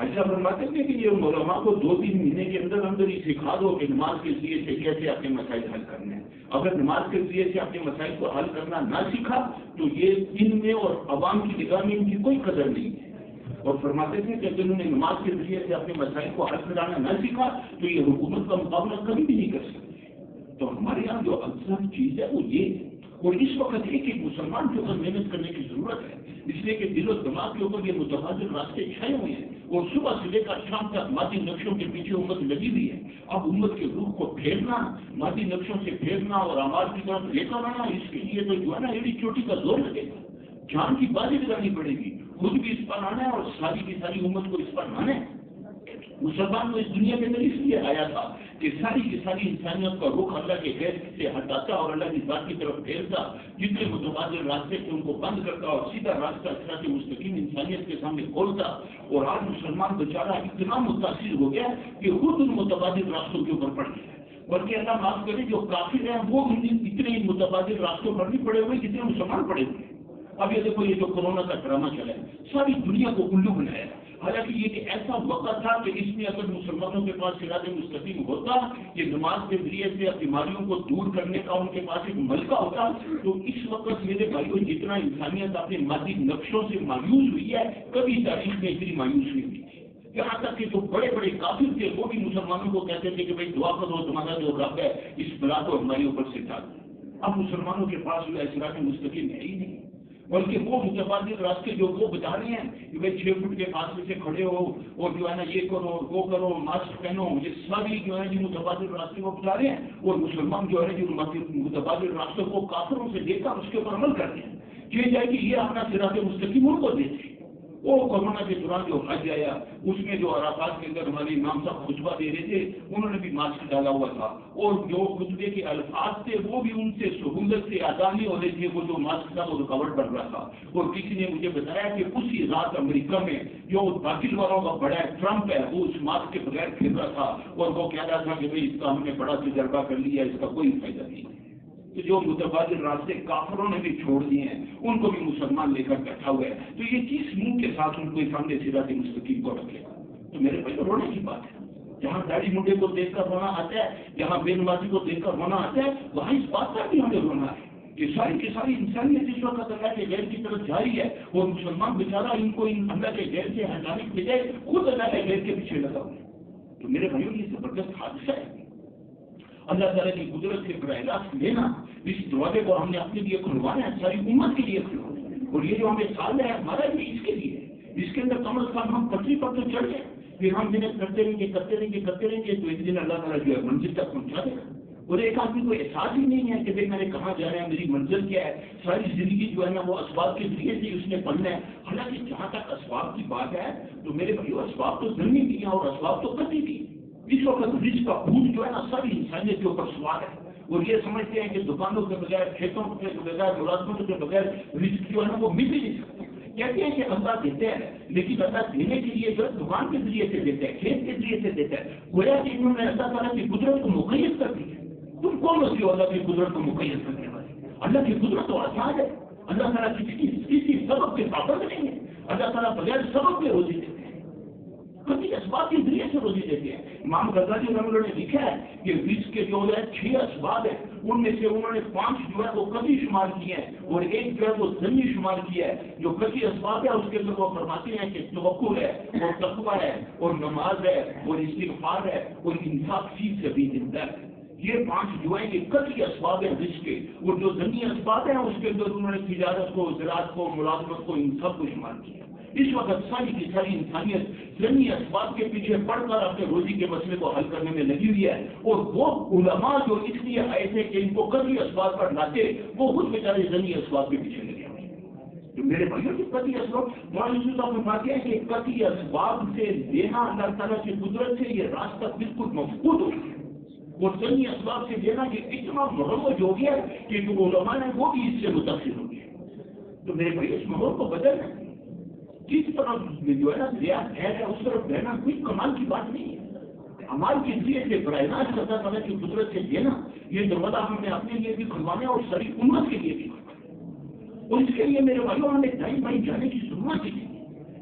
ایسا فرماتے ہیں کہ یہ علماء کو 2-3 مہینے کے اندر اندر ہی سکھا دو کہ نماز کے ذریعے سے کیسے اپنے مسائل حل کرنے ہیں۔ اگر نماز کے ذریعے سے اپنے مسائل کو حل کرنا نہ سیکھا تو یہ ان میں اور عوام کی نگاہ میں ان کی کوئی قدر نہیں ہے۔ اور فرماتے تھے کہ اگر انہوں نے نماز کے ذریعے سے اپنے مسائل کو حل کرانا نہ سیکھا تو یہ حکومت کا مقابلہ کبھی بھی نہیں کر سکتے۔ تو ہمارے یہاں جو اصل چیز ہے وہ یہ ہے، اور اس وقت ایک مسلمان کے اوپر محنت کرنے کی ضرورت ہے، اس لیے کہ دل و دماغ کے اوپر یہ متبادل راستے چھائے ہوئے ہیں اور صبح سے لے کر شام تک مادی نقشوں کے پیچھے امت لگی ہوئی ہے۔ اب امت کے روح کو پھیرنا، مادی نقشوں سے پھیرنا اور اعمال کی طرف لے کر آنا، اس کے لیے تو جو ہے نا ایڑی چوٹی کا زور لگے گا، جان کی بازی لگانی پڑے گی، خود بھی اس پر آنا ہے اور ساری کی ساری امت کو اس پر لانا ہے۔ مسلمان کو اس دنیا کے اندر اس لیے آیا تھا کہ ساری کی ساری انسانیت کا رخ اللہ کے غیر سے ہٹاتا اور اللہ کی ذات کی طرف پھیرتا، جتنے متبادل راستے تھے ان کو بند کرتا اور سیدھا راستہ صراط مستقیم انسانیت کے سامنے کھولتا۔ اور آج مسلمان بیچارہ اتنا متاثر ہو گیا کہ خود ان متبادل راستوں کے اوپر پڑ گیا، بلکہ اللہ معاف کرے جو کافر ہیں وہ اتنے متبادل راستوں پر نہیں پڑے ہوئے جتنے مسلمان پڑے ہوئے۔ اب یہ دیکھو یہ جو کورونا کا ڈرامہ چلا ہے ساری دنیا کو الو بنایا، حالانکہ یہ ایک ایسا وقت تھا کہ اس میں اگر مسلمانوں کے پاس صراط مستقیم ہوتا، یہ نماز کے ذریعے سے بیماریوں کو دور کرنے کا ان کے پاس ایک ملکہ ہوتا، تو اس وقت میرے بھائیوں جتنا انسانیت اپنے مادی نقشوں سے مایوس ہوئی ہے کبھی تاریخ میں اتنی مایوس نہیں ہوئی تھی۔ یہاں تک کہ جو بڑے بڑے کافر تھے وہ بھی مسلمانوں کو کہتے تھے کہ بھائی دعا کرو تمہارا جو رب ہے اس بلا کو ہمارے اوپر سے ڈال دے۔ اب مسلمانوں کے پاس جو ہے صراط مستقیم ہے ہی نہیں، بلکہ وہ متبادل راستے جو وہ بتا رہے ہیں کہ بھائی 6 فٹ کے فاصلے سے کھڑے ہو اور جو ہے نا یہ کرو وہ کرو ماسک پہنو، یہ ساری جو ہے متبادل راستے وہ بتا رہے ہیں، اور مسلمان جو ہے جو متبادل راستوں کو کافروں سے لے کر اس کے اوپر عمل کرتے ہیں، یہ جائے کہ یہ اپنا صراط مستقیم ان کو دیتے ہیں۔ وہ کورونا کے دوران جو حج آیا اس میں جو عرفات کے اندر ہمارے امام صاحب خطبہ دے رہے تھے انہوں نے بھی ماسک ڈالا ہوا تھا، اور جو خطبے کے الفاظ تھے وہ بھی ان سے سہولت سے ادا نہیں ہو رہے تھے، وہ جو ماسک تھا وہ رکاوٹ بن رہا تھا۔ اور کسی نے مجھے بتایا کہ اسی رات امریکہ میں جو باقی والوں کا بڑا ٹرمپ ہے وہ اس ماسک کے بغیر پھر رہا تھا، اور وہ کہہ رہا تھا کہ بھائی اس کا ہم نے بڑا تجربہ کر لیا، اس کا کوئی فائدہ نہیں ہے۔ تو جو متبادل راستے کافروں نے بھی چھوڑ دیے ہیں ان کو بھی مسلمان لے کر بیٹھا ہوا ہے، تو یہ کس منہ کے ساتھ ان کو سامنے صراط مستقیم کو رکھے گا؟ تو میرے بھائی رونے کی بات ہے، جہاں داڑھی منڈے کو دیکھ کر رونا آتا ہے، جہاں بے نمازی کو دیکھ کر رونا آتا ہے، وہاں اس بات کا بھی ہمیں رونا ہے کہ ساری کی ساری انسانیت اس وقت اللہ کے غیر کی طرف جاری ہے، اور مسلمان بیچارہ ان کو ان اللہ کے غیر سے ہٹانے کے بجائے خود اللہ کے غیر کے پیچھے لگا ہوا ہے۔ تو میرے بھائیوں یہ زبردست حادثہ ہے۔ اللہ تعالیٰ کی قدرت سے براہ راست لینا، اس دروازے کو ہم نے اپنے لیے کھلوانا ہے، ساری امت کے لیے کھلوانا ہے، اور یہ جو ہمیں سال ہے ہمارا بھی اس کے لیے، اس کے اندر کم از کم ہم پٹری پر تو چڑھ جائیں، پھر ہم محنت کرتے رہیں گے تو ایک دن اللہ تعالیٰ جو ہے منزل تک پہنچا دے گا۔ اور ایک آدمی کو احساس ہی نہیں ہے کہ بھائی میں نے کہاں جانا ہے، میری منزل کیا ہے، ساری زندگی جو ہے نا وہ اسباب کے ذریعے سے اس نے پڑھنا ہے۔ حالانکہ جہاں تک اسباب کی بات ہے تو میرے بھائیو اسباب تو ضروری بھی ہیں اور اسباب تو قطعی بھی۔ اس وقت رزق کا بھوت جو ہے نا ساری انسانیت کے اوپر سوار ہے، اور یہ سمجھتے ہیں کہ دکانوں کے بغیر، کھیتوں کے بغیر، ملازمتوں کے بغیر رزق جو ہے نا وہ مل ہی نہیں سکتا۔ کہتے ہیں کہ اللہ دیتے ہیں، لیکن اللہ دینے کے لیے جو دکان کے ذریعے سے دیتا ہے، کھیت کے ذریعے سے دیتا ہے، گویا کہ انہوں نے اللہ تعالیٰ کی قدرت کو مقید کر دی ہے۔ تم کون ہوتی ہو اللہ کی قدرت کو مقید کرنے والے؟ اللہ کی قدرت تو آسان ہے، اللہ تعالیٰ کسی سبب کے پابند نہیں ہے، اللہ تعالیٰ بغیر سبب کے روزی دیتے ہیں، کبھی اسباب کے ذریعے سے روزی دیتے ہیں۔ امام غزالی رحمہ اللہ نے لکھا ہے کہ رزق کے جو ہے 6 اسباب ہیں، ان میں سے انہوں نے 5 جو ہے وہ قطعی شمار کیے ہیں، اور ایک جو ہے وہ ضمنی شمار کیا ہے۔ جو قطعی اسباب ہے اس کے اندر وہ فرماتے ہیں کہ توکل ہے، اور تقویٰ ہے، اور نماز ہے، اور استغفار ہے، اور انفاق فی سبیل اللہ ہے۔ یہ 5 جو ہیں یہ قطعی اسباب ہیں رزق کے، اور جو ضمنی اسباب ہیں اس کے اندر انہوں نے تجارت کو، زراعت کو، ملازمت کو، ان سب کو شمار کیا۔ اس وقت ساری کی ساری انسانیت ضمنی اسباب کے پیچھے پڑ کر اپنے روزی کے مسئلے کو حل کرنے میں لگی ہوئی ہے، اور وہ علماء جو اس لیے آئے تھے کہ ان کو قطعی اسباب پر لاتے، وہ خود بیچارے ضمنی اسباب کے پیچھے لگے ہوئے ہیں۔ تو میرے بھائیوں کی قطعی اسباب مولانا صاحب نے بات کیا ہے کہ قطعی اسباب سے لینا اللہ تعالیٰ کی قدرت سے یہ راستہ بالکل مفقود ہو گیا، اور ضمنی اسباب سے لینا یہ اتنا مروج ہو گیا کہ جو علماء ہیں وہ بھی اس سے متاثر ہو گئے۔ تو میرے بھائی اس ماحول کو بدلنا ہے، جس طرف جو ہے نا ریاض ہے اس طرف رہنا کوئی کمال کی بات نہیں ہے۔ ہمارے کے ذریعے سے براہ راست اللہ تعالیٰ کی قدرت سے دینا، یہ دروازہ ہم نے اپنے لیے بھی کھلوانا اور ساری امت کے لیے بھی کھلوانا، اور اس کے لیے میرے بھائیوں ہمیں دائیں بائیں جانے کی ضرورت ہے۔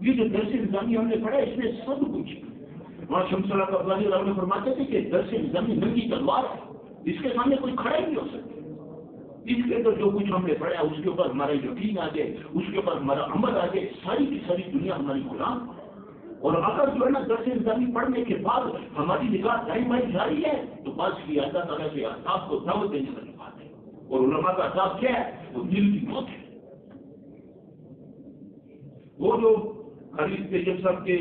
یہ جو درس نظامی ہم نے پڑھا اس میں سب کچھ، وہاں شمس اللہ کا نے فرماتے تھے کہ درس نظامی ننگی تلوار ہے، اس کے سامنے کوئی کھڑا ہی نہیں ہو سکتا۔ اس کے اندر جو کچھ ہم نے پڑھا اس کے اوپر ہمارا یقین آ جائے، اس کے اوپر ہمارا عمل آ جائے، ساری کی ساری دنیا ہماری غلام۔ اور اگر جو ہے نا درس نظامی پڑھنے کے بعد ہماری نگاہ دائیں بائیں جاری ہے تو بس یہ اللہ تعالیٰ کے احساس کو دعوت دینے والی بات ہے، اور علماء کا احساس کیا ہے؟ وہ دل کی موت ہے۔ وہ جو حافظ تیجب صاحب کے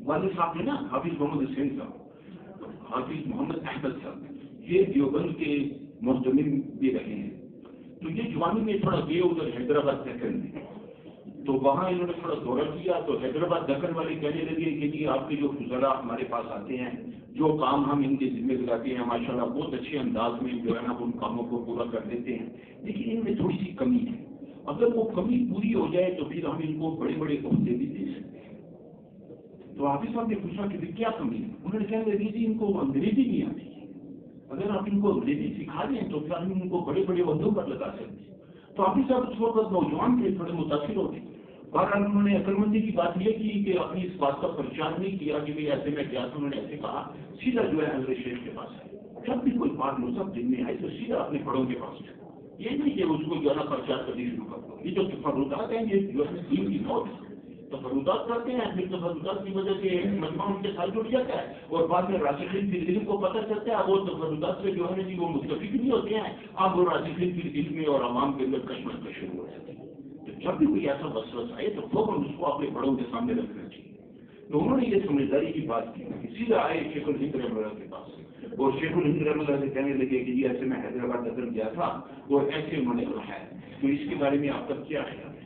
والد صاحب ہیں نا، حافظ محمد حسین صاحب، حافظ محمد احمد صاحب، یہ دیوبند کے مستمل بھی رہے ہیں، تو یہ جوانی میں تھوڑا گئے ادھر حیدرآباد دکن میں، تو وہاں انہوں نے تھوڑا دورہ کیا، تو حیدرآباد دکن والے کہنے لگے کہ جی آپ کے جو فضلاء ہمارے پاس آتے ہیں، جو کام ہم ان کے ذمہ دلاتے ہیں ماشاءاللہ بہت اچھے انداز میں جو ہے نا ان کاموں کو پورا کر دیتے ہیں، لیکن ان میں تھوڑی سی کمی ہے، اگر وہ کمی پوری ہو جائے تو پھر ہم ان کو بڑے بڑے عہدے بھی دے سکتے ہیں۔ تو حافظ صاحب نے پوچھا کہ کیا کمی ہے؟ انہوں نے کہا جی ان کو انگریزی نہیں آتی، اگر آپ ان کو انگریزی سکھا دیں تو پھر ہم ان کو بڑے بڑے عہدوں پر لگا سکتے ہیں۔ تو حافظ صاحب اس وقت نوجوان تھے، تھوڑے متاثر ہو گئے، بہرحال انہوں نے عقل مندی کی بات یہ کی کہ اپنی اس بات کا پرچار نہیں کیا کہ بھائی ایسے میں کیا، تو انہوں نے ایسے کہا سیدھا جو ہے حضرت شیخ کے پاس ہے، جب بھی کوئی بات مذہب دن میں آئے تو سیدھا اپنے بڑوں کے پاس ہے، یہ نہیں کہ اس کو جو ہے نا پرچار کرنی شروع کر دو۔ یہ جو تفرقات ہیں یہ جو ہے دین کی موت ہے، تفرقات کرتے ہیں، پھر تفرقات کی وجہ سے مجمع ان کے ساتھ جڑ جاتا ہے، اور بعد میں راسخین فی العلم کو پتہ چلتا ہے، وہ تفرقات سے جو ہے نا جی وہ متفق نہیں ہوتے ہیں، اب وہ راسخین فی العلم میں اور عوام کے اندر کشمکش کا شروع ہو جاتی ہے۔ تو جب بھی کوئی ایسا وسوسہ آئے تو فوراً اس کو اپنے بڑوں کے سامنے رکھنا چاہیے۔ تو انہوں نے یہ سمجھداری کی بات کی، سیدھا آئے شیخ الہند رحمہ اللہ کے پاس، اور شیخ الہند رحمہ اللہ سے کہنے لگے کہ یہ ایسے میں حیدرآباد نظر گیا تھا اور ایسے انہوں نے کہا ہے، تو اس کے بارے میں آپ کا کیا خیال ہے؟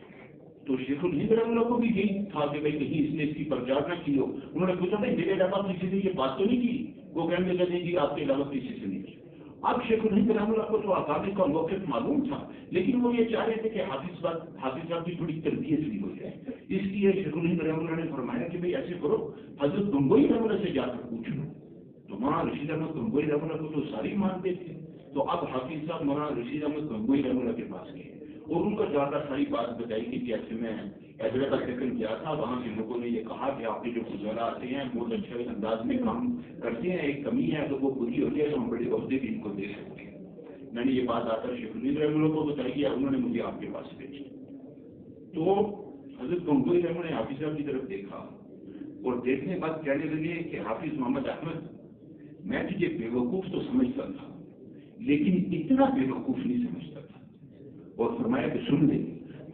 تو تو شیخ الہند رحمۃ اللہ کو بھی یہی تھا کہ بھائی کہیں اس نے اس کی پرچار نہ کی ہو. انہوں نے پوچھا بھائی میرے علاوہ کسی نے یہ بات تو نہیں کی؟ وہ کہنے لگے جی آپ کے علاوہ کسی سے نہیں کی. اب شیخ الہند رحمۃ اللہ کو تو اکابر کا موقف معلوم تھا، لیکن وہ یہ چاہ رہے تھے کہ حافظ صاحب کی تھوڑی تربیت بھی ہو جائے. اس لیے شیخ الہند رحمۃ اللہ نے فرمایا کہ بھائی ایسے کرو، حضرت گنگوئی رحمۃ اللہ سے جا کر پوچھ لو. تو مولانا رشید احمد گنگوئی رحمۃ اللہ کو تو ساری مانتے تھے. تو اب حافظ صاحب مولانا رشید احمد گنگوئی رحمۃ اللہ کے پاس گئے اور ان کو جا کر ساری بات بتائی کہ کیسے میں حیدرآباد کا ذکر کیا تھا، وہاں کے لوگوں نے یہ کہا کہ آپ کے جو گزارا آتے ہیں بہت اچھے انداز میں کام کرتے ہیں، ایک کمی ہے تو وہ پوری ہو جائے تو ہم بڑے عہدے بھی ان کو دے سکتے ہیں. میں نے یہ بات آ کر شیخ الہند رحمۃ اللہ کو بتائی ہے، انہوں نے مجھے آپ کے پاس بھیجی. تو حضرت گنگوئی رحمۃ نے حافظ صاحب کی طرف دیکھا اور دیکھنے کے بعد کہنے لگے کہ حافظ محمد احمد، میں تجھے بے وقوف تو سمجھتا تھا لیکن اتنا بے وقوف نہیں سمجھتا تھا. اور فرمایا کہ سن لے،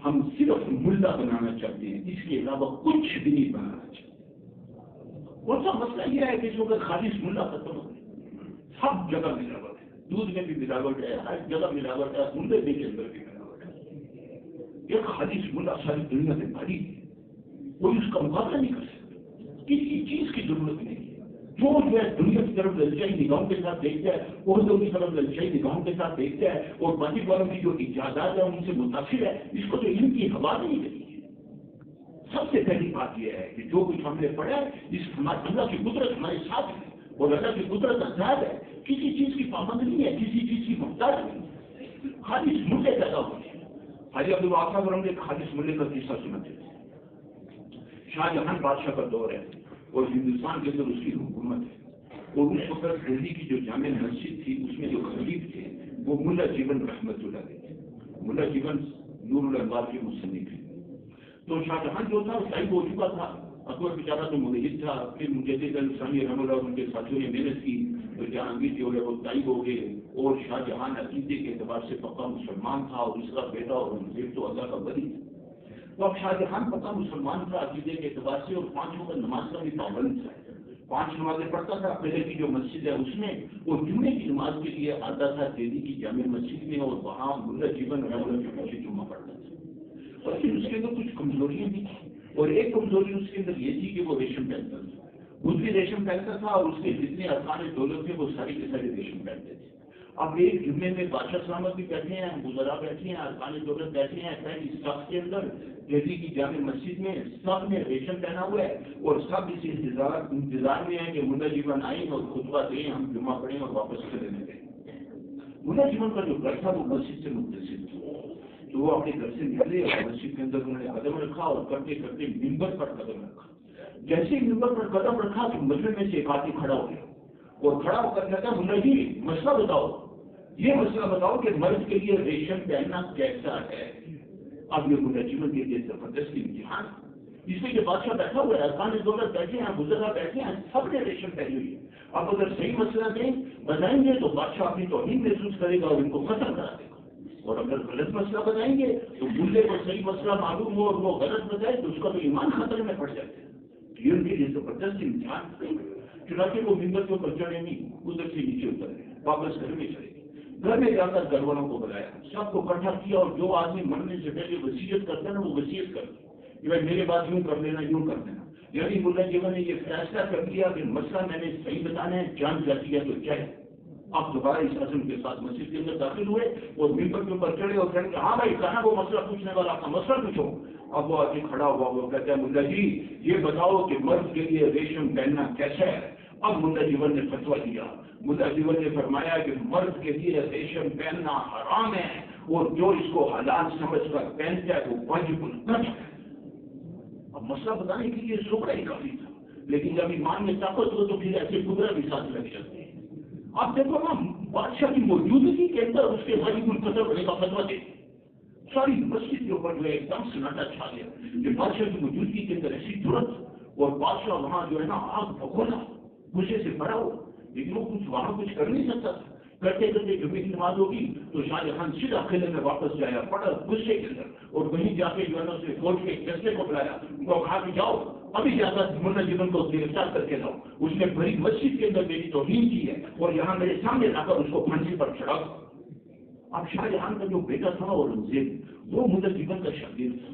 ہم صرف ملا بنانا چاہتے ہیں، اس کے علاوہ کچھ بھی نہیں بنانا چاہتے. اور سب مسئلہ یہ ہے کہ اس وقت خالص ملا ختم ہو گیا، سب جگہ ملاوٹ ہے، دودھ میں بھی ملاوٹ ہے، ہر جگہ ملاوٹ ہے، ملے کے اندر بھی ملاوٹ ہے. ایک خالص ملا ساری دنیا میں بھاری ہے، کوئی اس کا مقابلہ نہیں کر سکتا، کسی چیز کی ضرورت نہیں ہے. جو ہے دنیا کی طرف للچائی نگاہوں کے ساتھ دیکھتا ہے، عہدوں کی طرف للچائی نگاہوں کے ساتھ دیکھتا ہے، اور مسجد والوں کی جو ایجادات ہے ان سے متاثر ہے، اس کو تو علم کی ہوا نہیں ملی ہے. سب سے پہلی بات یہ ہے کہ جو کچھ ہم نے پڑھا ہے، اس ہمارے اللہ کی قدرت ہمارے ساتھ ہے اور اللہ کی قدرت آزاد ہے، کسی چیز کی پابند نہیں ہے، کسی چیز کی محتاج نہیں ہے، خالص ملے پیدا ہوتے ہیں. حاجی عبدالوہاب صاحب ہم نے خالص ملے کا قصہ سناتے تھے. شاہ جہاں بادشاہ کا دور ہے اور ہندوستان کے اندر اس کی حکومت ہے، اور اس وقت دہلی کی جو جامع مسجد تھی اس میں جو خطیب تھے وہ ملا جیون رحمت اللہ تھے. ملا جیون نور الانوار کے مصنف تھے. تو شاہ جہاں جو تھا وہ شاہی ہو چکا تھا، اکبر بیچارہ تو مجید تھا. پھر مجدد الاسلامی رحمۃ اللہ ان کے ساتھیوں نے محنت کی تو جہانگیر جو ہے وہ طائب ہو گئے، اور شاہ جہاں عقیدے کے اعتبار سے پکا مسلمان تھا اور اس کا بیٹا اورنگزیب تو اللہ کا ولی تھا. تو اب شاہ جہاں پکا مسلمان تھا عقیدے کے اعتبار سے، اور 5 وقت نماز کا بھی پابند تھا، 5 نمازیں پڑھتا تھا. پہلے کی جو مسجد ہے اس میں وہ جمعے کی نماز کے لیے آتا تھا دہلی کی جامع مسجد میں، اور وہاں ملا جیون رحمۃ اللہ کے پیچھے جمعہ پڑھتا تھا. اور پھر اس کے اندر کچھ کمزوریاں بھی تھیں، اور ایک کمزوری اس کے اندر یہ تھی کہ وہ ریشم پہنتا تھا. خود بھی ریشم پہنتا تھا اور اس کے جتنے ارکان دولت تھے وہ سارے کے سارے ریشم پہنتے تھے. اب ایک جمعے میں بادشاہ سلامت بھی بیٹھے ہیں، وزراء بیٹھے ہیں، ارکان دولت بیٹھے ہیں، پہلی صف کے اندر دہلی کی جامع مسجد میں سب نے ریشم پہنا ہوا ہے، اور سب اس انتظار میں ہے کہ ملا جیون آئیں اور خطبہ دیں، ہم جمعہ پڑھیں اور واپس چلے جائیں. ملا جیون کا جو گھر تھا وہ مسجد سے متصل تھا. تو وہ اپنے گھر سے نکلے اور مسجد کے اندر انہوں نے قدم رکھا اور کرتے کرتے ممبر پر قدم رکھا. جیسے ہی ممبر پر قدم رکھا تو مجمع میں سے ایک آدمی کھڑا ہو گیا اور کھڑا ہو کر کہتا ملا جی مسئلہ بتاؤ، یہ مسئلہ بتاؤ کہ مرد کے لیے ریشم پہننا کیسا ہے. اب یہ ملا جیون کے لیے زبردست امتحان، اس لیے کہ بادشاہ بیٹھا ہوا ہے، ارکان دولت بیٹھے ہیں، وزراء بیٹھے ہیں، سب نے ریشم پہنی ہوئی ہے. اب اگر صحیح مسئلہ دیں بتائیں گے تو بادشاہ اپنی توہین محسوس کرے گا اور ان کو ختم کرا دے گا، اور اگر غلط مسئلہ بتائیں گے تو بولے کو صحیح مسئلہ معلوم ہو اور وہ غلط بتائے تو اس کا تو ایمان خطرے میں پڑ جاتے ہیں. یہ ان کے لیے زبردست امتحان. چنانچہ وہ ممبر کے اوپر چڑھے نہیں، ادھر سے نیچے اتر گئے، واپس گھر میں چلے گئے. گھر میں جا کر گھر والوں کو بلایا، سب کو اکٹھا کیا، اور جو آدمی مرنے سے پہلے وصیت کرتا ہے نا وہ وصیت کرتا کہ بھائی میرے بات یوں کر لینا، یوں کر دینا. یعنی ملا جیون نے یہ فیصلہ کر دیا کہ مسئلہ میں نے صحیح بتانا ہے، جان جاتی ہے تو چاہے. آپ دوبارہ اس عزم کے ساتھ مسجد کے اندر داخل ہوئے اور ممبر کے اوپر چڑھے اور کہنے کہ ہاں بھائی کہاں وہ مسئلہ پوچھنے والا آپ کا مسئلہ پوچھو. اب وہ آدمی کھڑا ہوا وہ کہتا ہے ملا جی یہ بتاؤ کہ مرد کے لیے ریشم پہننا کیسا ہے. اب ملا جیون نے فتویٰ دیا. ملا جیون نے فرمایا کہ مرد کے لیے ریشم پہننا حرام ہے، اور جو اس کو حلال سمجھ کر پہنتا ہے وہ واجب القتل ہے. اب مسئلہ بتانے کے لیے سکڑا ہی کافی تھا، لیکن جب ایمان میں طاقت ہو تو پھر ایسے قدرت بھی ساتھ لگ جاتے ہیں. آپ دیکھو نا بادشاہ کی موجودگی کے اندر اس کے واجب القتل ہونے کا فتویٰ دے. ساری مسجد کے اوپر جو ہے ایک دم سناٹا چھا گیا کہ بادشاہ کی موجودگی کے اندر ایسی ضرورت، اور بادشاہ وہاں جو ہے نا آگ بھگونا غصے سے بڑا ہو، لیکن وہ کچھ وہاں کچھ کر نہیں سکتا تھا. کرتے کرتے جمعے کی نماز ہوگی تو شاہ جہاں سیدھا قلعے میں واپس جایا پڑا غصے کے اندر، اور وہیں جا کے جو ہے نا اس نے فوج کے فیصلے کو بلایا، ان کو کہا کہ جاؤ ابھی جا کر ملا جیون کو گرفتار کر کے لاؤ، اس نے بڑی مسجد کے اندر میری توہین کی ہے اور یہاں میرے سامنے لا کر اس کو پھانسی پر چڑھا. اب شاہ جہاں کا جو بیٹا تھا اورنگزیب وہ ملا جیون کا شاگرد تھا،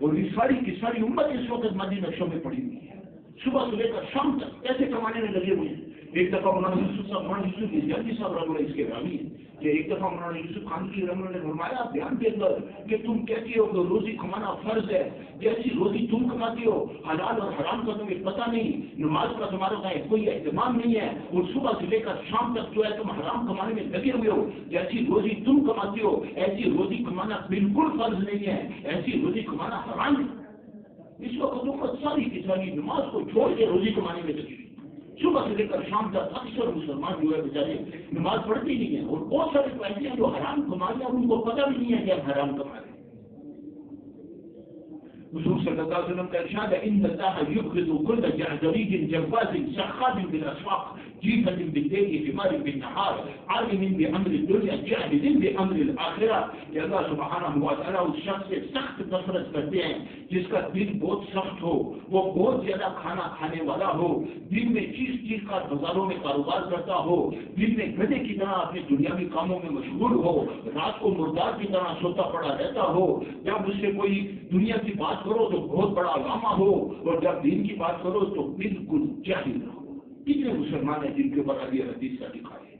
اور یہ ساری کی ساری امت اس وقت مادی نقشوں میں پڑی ہوئی ہے، صبح سے لے کر شام تک پیسے کمانے میں لگے ہوئے ہیں۔ ایک دفعہ مولانا یوسف جلدی صاحب رحمۃ اللہ اس کے راوی ہیں کہ ایک دفعہ مولانا یوسف خان کی رحمۃ اللہ نے فرمایا بیان دے کر کہ تم کہتی ہو کہ روزی کمانا فرض ہے، جیسی روزی تم کماتی ہو حلال اور حرام کا تمہیں پتہ نہیں، نماز کا تمہارا کوئی اہتمام نہیں ہے، اور صبح سے لے کر شام تک جو ہے تم حرام کمانے میں لگے ہوئے ہو، جیسی روزی تم کماتی ہو ایسی روزی کمانا بالکل فرض نہیں ہے، ایسی روزی کمانا حرام ہے۔ اس وقت امت ساری کی ساری نماز کو چھوڑ کے روزی کمانے میں لگی ہوئی، صبح سے لے کر شام تک اکثر مسلمان جو ہے بیچارے نماز پڑھتے نہیں ہیں، اور بہت سارے پیسے ہیں جو حرام کما رہے ہیں اور ان کو پتہ بھی نہیں ہے کہ ہم حرام کما رہے ہیں۔ حضور صلی اللہ علیہ وسلم کا ارشاد ہے ان اللہ یبغض کل جعجریج جواز سخاب بالاسواق جیفۃ باللیل حمار بالنہار عالم بامر الدنیا جاہد بامر الاخرہ، کہ اللہ سبحانہ و تعالیٰ اس شخص سے سخت نفرت کرتے ہیں جس کا دل بہت سخت ہو، وہ بہت زیادہ کھانا کھانے والا ہو، دن میں چیز کا بازاروں میں کاروبار کرتا ہو، دن میں گدھے کی طرح اپنے دنیاوی کاموں میں مشغول ہو، رات کو مردار کی طرح سوتا پڑا رہتا ہو، جب اس سے کوئی دنیا کی بات کرو تو بہت بڑا علامہ ہو، اور جب دین کی بات کرو تو بالکل جاہل ہو۔ کتنے مسلمان ہیں جن کے اوپر ابھی حدیث کا لکھا ہے،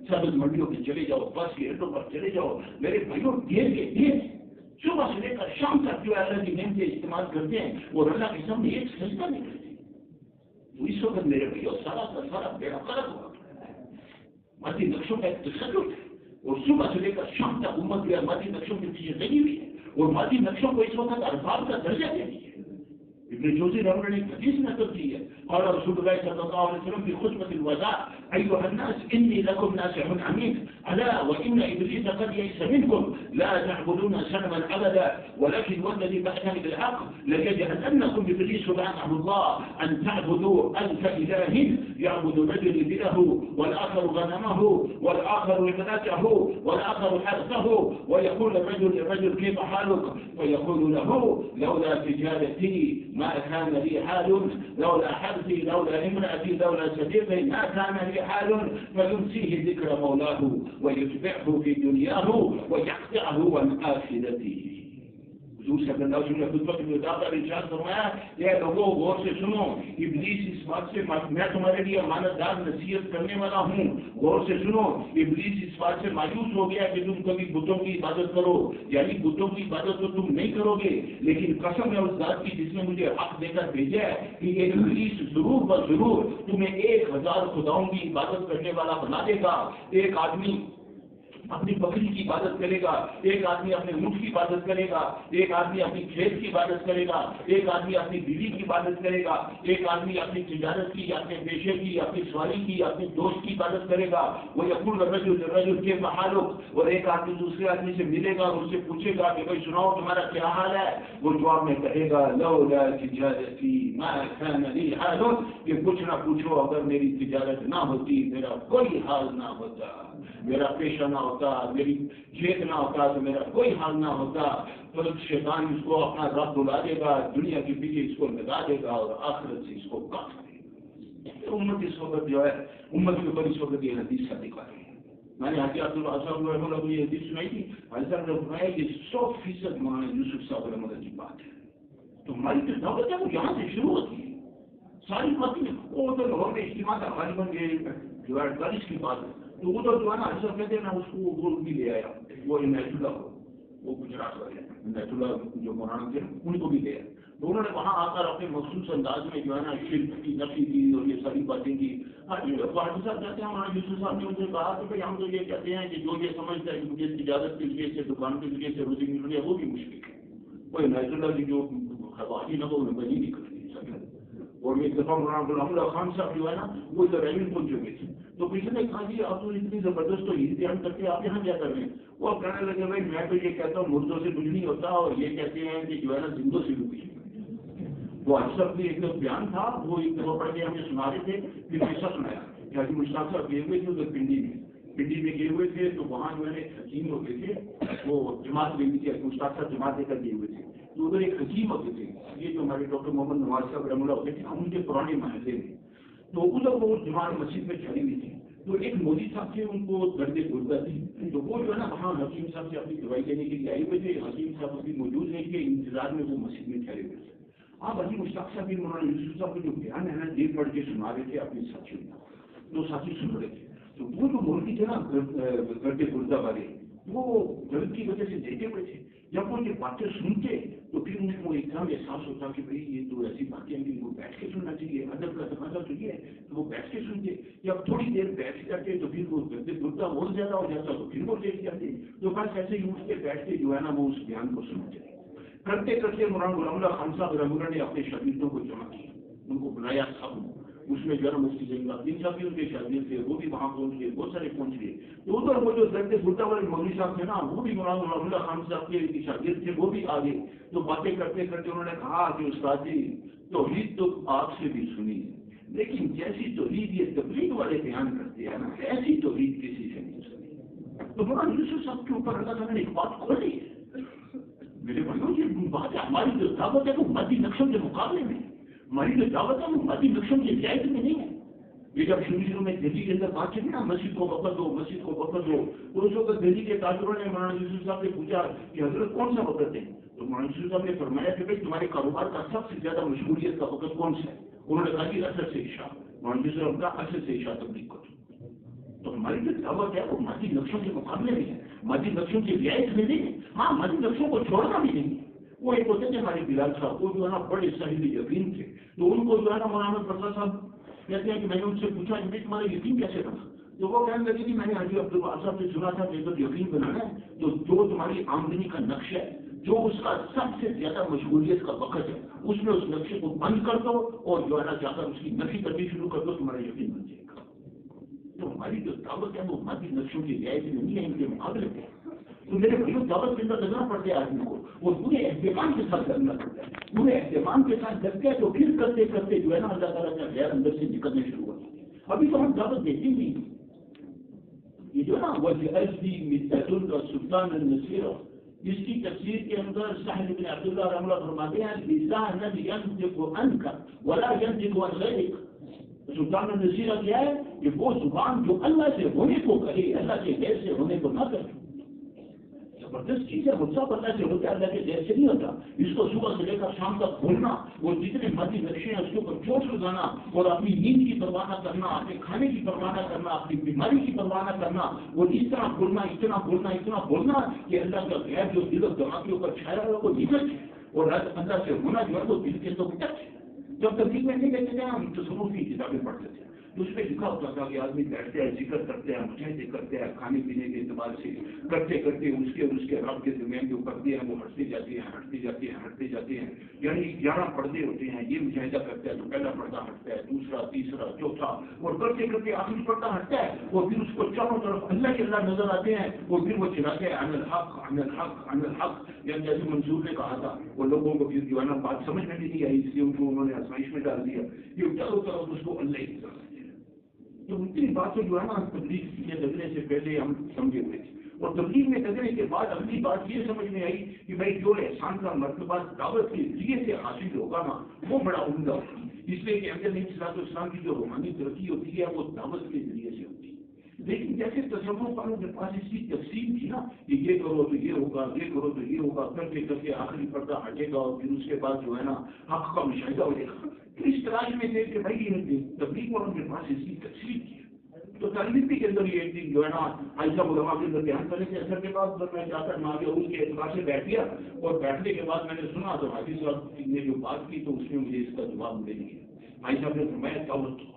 سبز منڈیوں میں چلے جاؤ، بس کے اڈوں پر چلے جاؤ، میرے بھائیوں دیر کے دیر صبح سے لے کر شام تک جو اللہ کی نعمتیں استعمال کرتے ہیں اور اللہ کے سامنے ایک سجدہ نہیں کرتے۔ تو اس وقت میرے بھائیوں سارا کا سارا بیڑا غرق ہوا، مادی نقشوں کا ایک تسلط ہے، اور صبح سے لے کر شام تک امت جو مادی نقشوں کے پیچھے لگی ہوئی ہے، اور مادی نقشوں کو اس وقت ارباب کا درجہ دے دیا ہے۔ ابن جوزی رحمۃ اللہ نے ایک حدیث نقل کی ہے، قال رسول اللہ صلی اللہ علیہ وسلم في خطبة الوداع أيها الناس إني لكم ناصح أمين ألا وإن إبليس قد يئس منكم لا تعبدون صنما أبدا ولكن والذي بعثني بالحق ليجعلنكم إبليس لعنه الله أن تعبدوا ألف إله يعبد الرجل إبله والآخر غنمه والآخر ابنته والآخر حرثه ويقول الرجل للرجل كيف حالك ويقول له لولا تجارتي ما كان لي حال لولا حرثي لولا امرأتي لولا صديقي ما كان لي حال فينسيه ذكر مولاه ويتبعه في دنياه ويقطعه عن آخرته۔ حضور صلی اللہ علیہ وسلم نے خطبۃ الوداع کا ارشاد فرمایا کہ لوگوں غور سے سنو، ابلیس اس بات سے میں تمہارے لیے امانت دار نصیحت کرنے والا ہوں، غور سے سنو، ابلیس اس بات سے مایوس ہو گیا کہ تم کبھی بتوں کی عبادت کرو، یعنی بتوں کی عبادت تو تم نہیں کرو گے، لیکن قسم ہے اس ذات کی جس نے مجھے حق دے کر بھیجا ہے کہ یہ ابلیس ضرور و ضرور تمہیں 1000 خداؤں کی عبادت کرنے والا بنا دے گا۔ ایک آدمی اپنی بکری کی عبادت کرے گا، ایک آدمی اپنے اونٹ کی عبادت کرے گا، ایک آدمی اپنی کھیت کی عبادت کرے گا، ایک آدمی اپنی بیوی کی عبادت کرے گا، ایک آدمی اپنی تجارت کی، اپنے پیشے کی، اپنی سواری کی، اپنے دوست کی عبادت کرے گا۔ وہ یقول الرجل کیف حالک، اور ایک آدمی دوسرے آدمی سے ملے گا اور اس سے پوچھے گا کہ بھائی سناؤ تمہارا کیا حال ہے، وہ جواب میں کہے گا لولا تجارتی ما كان لي حال، کہ کچھ نہ پوچھو اگر میری تجارت نہ ہوتی میرا کوئی حال نہ ہوتا، میرا پیشہ نہ ہوتا، میری کھیت نہ ہوتا تو میرا کوئی حال نہ ہوتا۔ تو شیطان اس کو اپنا رب بلا دے گا، دنیا کے پیچھے اس کو لگا دے گا اور آخرت سے اس کو کاٹ دے گا۔ امت اس وقت جو ہے امت کے اوپر اس وقت یہ حدیث کا دکھا ہے۔ میں نے حاجی عبداللہ صاحب رحمۃ اللہ کو یہ حدیث سنائی تھی، حاجی صاحب نے فرمایا کہ 100% مولانا یوسف صاحب رحمۃ اللہ کی بات ہے۔ تو ہماری جو دعوت ہے وہ یہاں سے شروع ہوتی ہے، ساری باتیں وہ تو لاہور میں اجتماع تھا غالباً یہ جو ہے 48 کی بات ہے، تو وہ تو جو ہے نا ایسا کہتے ہیں نا اس کو وہ بھی لے آیا، وہ عنایت اللہ کو، وہ گجرات والے عنایت اللہ جو مولانا تھے ان کو بھی لے آیا، تو انہوں نے وہاں آ کر اپنے مخصوص انداز میں جو ہے نا شرک کی نفی کی اور یہ ساری باتیں کی۔ حاجی صاحب کہتے ہیں مولانا یوسف صاحب نے ان سے کہا کہ بھائی ہم تو یہ کہتے ہیں کہ جو یہ سمجھتا ہے کہ مجھے تجارت کے لیے سے دکان کے لیے سے روزی مل رہی ہے وہ بھی مشکل ہے، وہ عنایت اللہ کی جو خواہی نہ وہ بنی نہیں کرتی۔ اور ایک دفعہ مولانا غلام خان صاحب جو ہے نا وہ ادھر ریلنگ پہنچ چکے تھے، تو کسی نے کہا جی آپ تو اتنی زبردست امتحان کر کے آپ یہاں کیا کر رہے ہیں؟ وہ کہنے لگے بھائی میں تو یہ کہتا ہوں مردوں سے کچھ نہیں ہوتا، اور یہ کہتے ہیں کہ جو ہے نا زندوں سے بھی کچھ۔ وہ حاجی صاحب بھی ایک بیان تھا، وہ ایک دفعہ پڑھ کے ہمیں سنا رہے تھے، پھر ایسا سنایا کہ حاجی مشتاق صاحب گئے ہوئے تھے ادھر پنڈی میں گئے ہوئے تھے، تو وہاں جو ہے حکیم ہوتے تھے، وہ جماعت لے تھی، مشتاق صاحب جماعت لے کر گئے ہوئے تھے، تو ادھر ایک حکیم ہوتے تھے، یہ جو ہمارے ڈاکٹر محمد نواز صاحب رحمۃ اللہ ہوتے تھے ان کے پرانے محلے میں، تو ادھر وہ جماعت مسجد میں چلی ہوئی تھی، تو ایک مودی صاحب سے ان کو درد غربت تھی، تو وہ جو ہے نا وہاں حکیم صاحب سے اپنی دوائی لینے کے لیے آئی ہوئے تھے. حکیم صاحب ابھی موجود نہیں تھے، انتظار میں وہ مسجد میں ٹھہرے ہوئے تھے. آپ علی مشتاق صاحب بھی مولانا یوسف صاحب کو جو بیان ہے نا دیر پڑھ کے سنا رہے تھے اپنے ساتھیوں کو، تو ساتھی سن رہے تھے. تو وہ جو مولوی تھے نا درد غربت والے، وہ درد کی وجہ سے دیکھے ہوئے تھے. جب وہ یہ باتیں سنتے تو پھر ان کو ایک دم احساس ہوتا کہ بھائی یہ تو ایسی باتیں ہیں کہ ان کو بیٹھ کے سننا چاہیے، ادب کا تقاضا تو یہ ہے. تو وہ بیٹھ کے سنتے. جب تھوڑی دیر بیٹھ جاتے تو پھر وہ درد غربت اور زیادہ ہو جاتا تو پھر وہ دیکھ جاتے. تو بس ایسے ہی اٹھ کے بیٹھ کے جو ہے نا وہ اس بیان کو سنتے. کرتے کرتے مولانا غلام اللہ خان صاحب رحمۃ نے اپنے شاگردوں کو جمع کیا، ان کو بلایا سب. اس میں جو ہے مفتی جلیل الدین صاحب بھی ان کے شاگرد تھے، وہ بھی وہاں پہنچ گئے، بہت سارے پہنچ گئے. تو ادھر وہ جو درد غربت والے مولوی صاحب تھے نا وہ بھی مولانا غلام اللہ خان صاحب کے شاگرد تھے، وہ بھی آ گئے. تو باتیں کرتے کرتے انہوں نے کہا کہ استاد جی توحید تو آپ سے بھی سنی ہے، لیکن جیسی توحید یہ تبلیغ والے بیان کرتے ہیں نا ایسی توحید کسی سے نہیں سنی. تو مولانا یوسف صاحب کے اوپر اللہ تعالیٰ نے ایک بات کھولی ہے. میرے بھائیوں یہ بات ہے، ہماری جو دعوت ہے وہ مادی نقشوں کے مقابلے میں، ہماری جو دعوت ہے وہ مادی نقشوں کی رعایت میں نہیں ہے. یہ جب شروع میں دہلی کے اندر بات چلی نا مسجد کو وقت دو، مسجد کو وقت دو، تو اس وقت دہلی کے تاجروں نے مولانا یوسف صاحب سے پوچھا کہ حضرت کون سا وقت ہے؟ تو مولانا یوسف صاحب نے فرمایا کہ بھائی تمہارے کاروبار کا سب سے زیادہ مشغولیت کا وقت کون سا ہے؟ انہوں نے کہا کہ عصر سے عشاء. مولانا یوسف صاحب کا عصر سے عشاء تبلیغ کرو. تو ہماری جو دعوت ہے وہ مادی نقشوں کے مقابلے میں ہے، مادی نقشوں کی رعایت میں نہیں ہے. ہاں مادی نقشوں کو چھوڑنا بھی نہیں ہے. وہ ایک ہوتے تھے ہمارے بلال صاحب، وہ جو ہے نا بڑے صاحب یقین تھے. تو ان کو جو ہے نا مولانا پرساد صاحب کہتے ہیں کہ میں نے ان سے پوچھا کہ تمہارا یقین کیسے بنا؟ تو وہ کہنے لگے کہ میں نے حاجی عبدالوہاب صاحب سے سنا تھا کہ اگر یقین بنانا ہے تو جو تمہاری آمدنی کا نقشہ ہے، جو اس کا سب سے زیادہ مشغولیت کا وقت ہے، اس میں اس نقشے کو بند کر دو اور جو ہے نا جا کر اس کی نفی کرنی شروع کر دو، تمہارا یقین بن جائے گا. تو ہماری جو دعوت ہے وہ مادی نقشوں کی رعایت میں نہیں ہے، ان کے مقابلے میں. تو میرے بھائیوں دعوت کے اندر لگنا پڑتا ہے آدمی کو، اور پورے اہتمام کے ساتھ کرنا پڑتا ہے. پورے اہتمام کے ساتھ کرتے ہیں تو پھر کرتے کرتے جو ہے نا اللہ تعالیٰ کا غیر اندر سے نکلنے شروع ہوتے ہیں. ابھی تو ہم دعوت دیتے نہیں. یہ جو نا وجہی مدت السلطان النصیر، اس کی تفسیر کے اندر سہل بن عبداللہ رحمہ اللہ فرماتے ہیں لسان ينطق عنك ولا ينطق عن غيرك. سلطان النصیر کیا ہے کہ وہ زبان جو اللہ سے ہونے کو کرے، اللہ کے غیر سے ہونے کو نہ کرے. زبردست چیز ہے، مطلب اللہ سے ہوتا ہے، اللہ کے غیر سے نہیں ہوتا. اس کو صبح سے لے کر شام تک بھولنا، وہ جتنے مادی نقشے ہیں اس کے اوپر چوٹ لگانا، اور اپنی نیند کی پرواہ نہ کرنا، اپنے کھانے کی پرواہ نہ کرنا، اپنی بیماری کی پرواہ نہ کرنا، اور اس طرح بولنا اتنا بولنا اتنا بولنا کہ اللہ کا غیر جو دل و دماغ کے اوپر چھایا ہوا وہ نکل جائے، اور اللہ سے ہونا جو ہے وہ دل کے اندر ٹچ. جب تبلیغ میں نہیں دیتے تھے ہم تصوف کی کتابیں پڑھتے تھے، تو اس پہ لکھا ہوتا تھا کہ آدمی بیٹھتے ہیں، ذکر کرتے ہیں، مجاہدے کرتے ہیں، کھانے پینے کے اعتبار سے کرتے کرتے اس کے رب کے درمیان جو پردے ہیں وہ ہٹتے جاتے ہیں، ہٹتے جاتے ہیں، ہٹتے جاتے ہیں. یعنی 11 پردے ہوتے ہیں. یہ مجاہدہ کرتا ہے تو پہلا پردہ ہٹتا ہے، دوسرا، تیسرا، چوتھا، اور کرتے کرتے آخری پردہ ہٹتا ہے، اور پھر اس کو چاروں طرف اللہ کے اللہ نظر آتے ہیں، اور پھر وہ چلاتے ہیں عن الحق عن الحق عن الحق. یعنی جیسے منصور نے کہا تھا، وہ لوگوں کو پھر جو ہے نا بات سمجھ میں نہیں آئی، اس لیے ان کو انہوں نے آزمائش میں ڈال دیا کہ چاروں طرف اس کو اللہ کی طرف. تو اتنی باتیں جو ہے نا تبلیغ میں لگنے سے پہلے ہم سمجھے ہوئے تھے، اور تبلیغ میں لگنے کے بعد اگلی بات یہ سمجھ میں آئی کہ بھائی جو احسان کا مرتبہ دعوت کے ذریعے سے حاصل ہوگا نا وہ بڑا عمدہ ہوگا. اس لیے کہ اگر صلاحت اسلام کی جو روحانی ترقی ہوتی ہے وہ دعوت کے ذریعے سے ہوتی ہے. لیکن جیسے تصوف والوں کے پاس اس کی تفصیل تھی نا کہ یہ کرو تو یہ ہوگا، یہ کرو تو یہ ہوگا، کرتے کرتے آخری پردہ ہٹے گا، اور پھر اس کے بعد جو ہے نا حق کا مشاہدہ ہو جائے گا. اس تلاش میں تھے کہ بھائی تبلیغ والوں کے پاس اس کی تفصیل کی. تو تعلیم کے اندر یہ ایک دن جو ہے نا ایسا علماء کے اندر بیان کرنے کے اثر کے بعد میں جا کر ماں کے اس کے اعتبار سے بیٹھ گیا، اور بیٹھنے کے بعد میں نے سنا تو حافظ صاحب نے جو بات کی تو اس میں مجھے اس کا جواب ملے نہیں. بھائی صاحب نے فرمایا دعوت دو،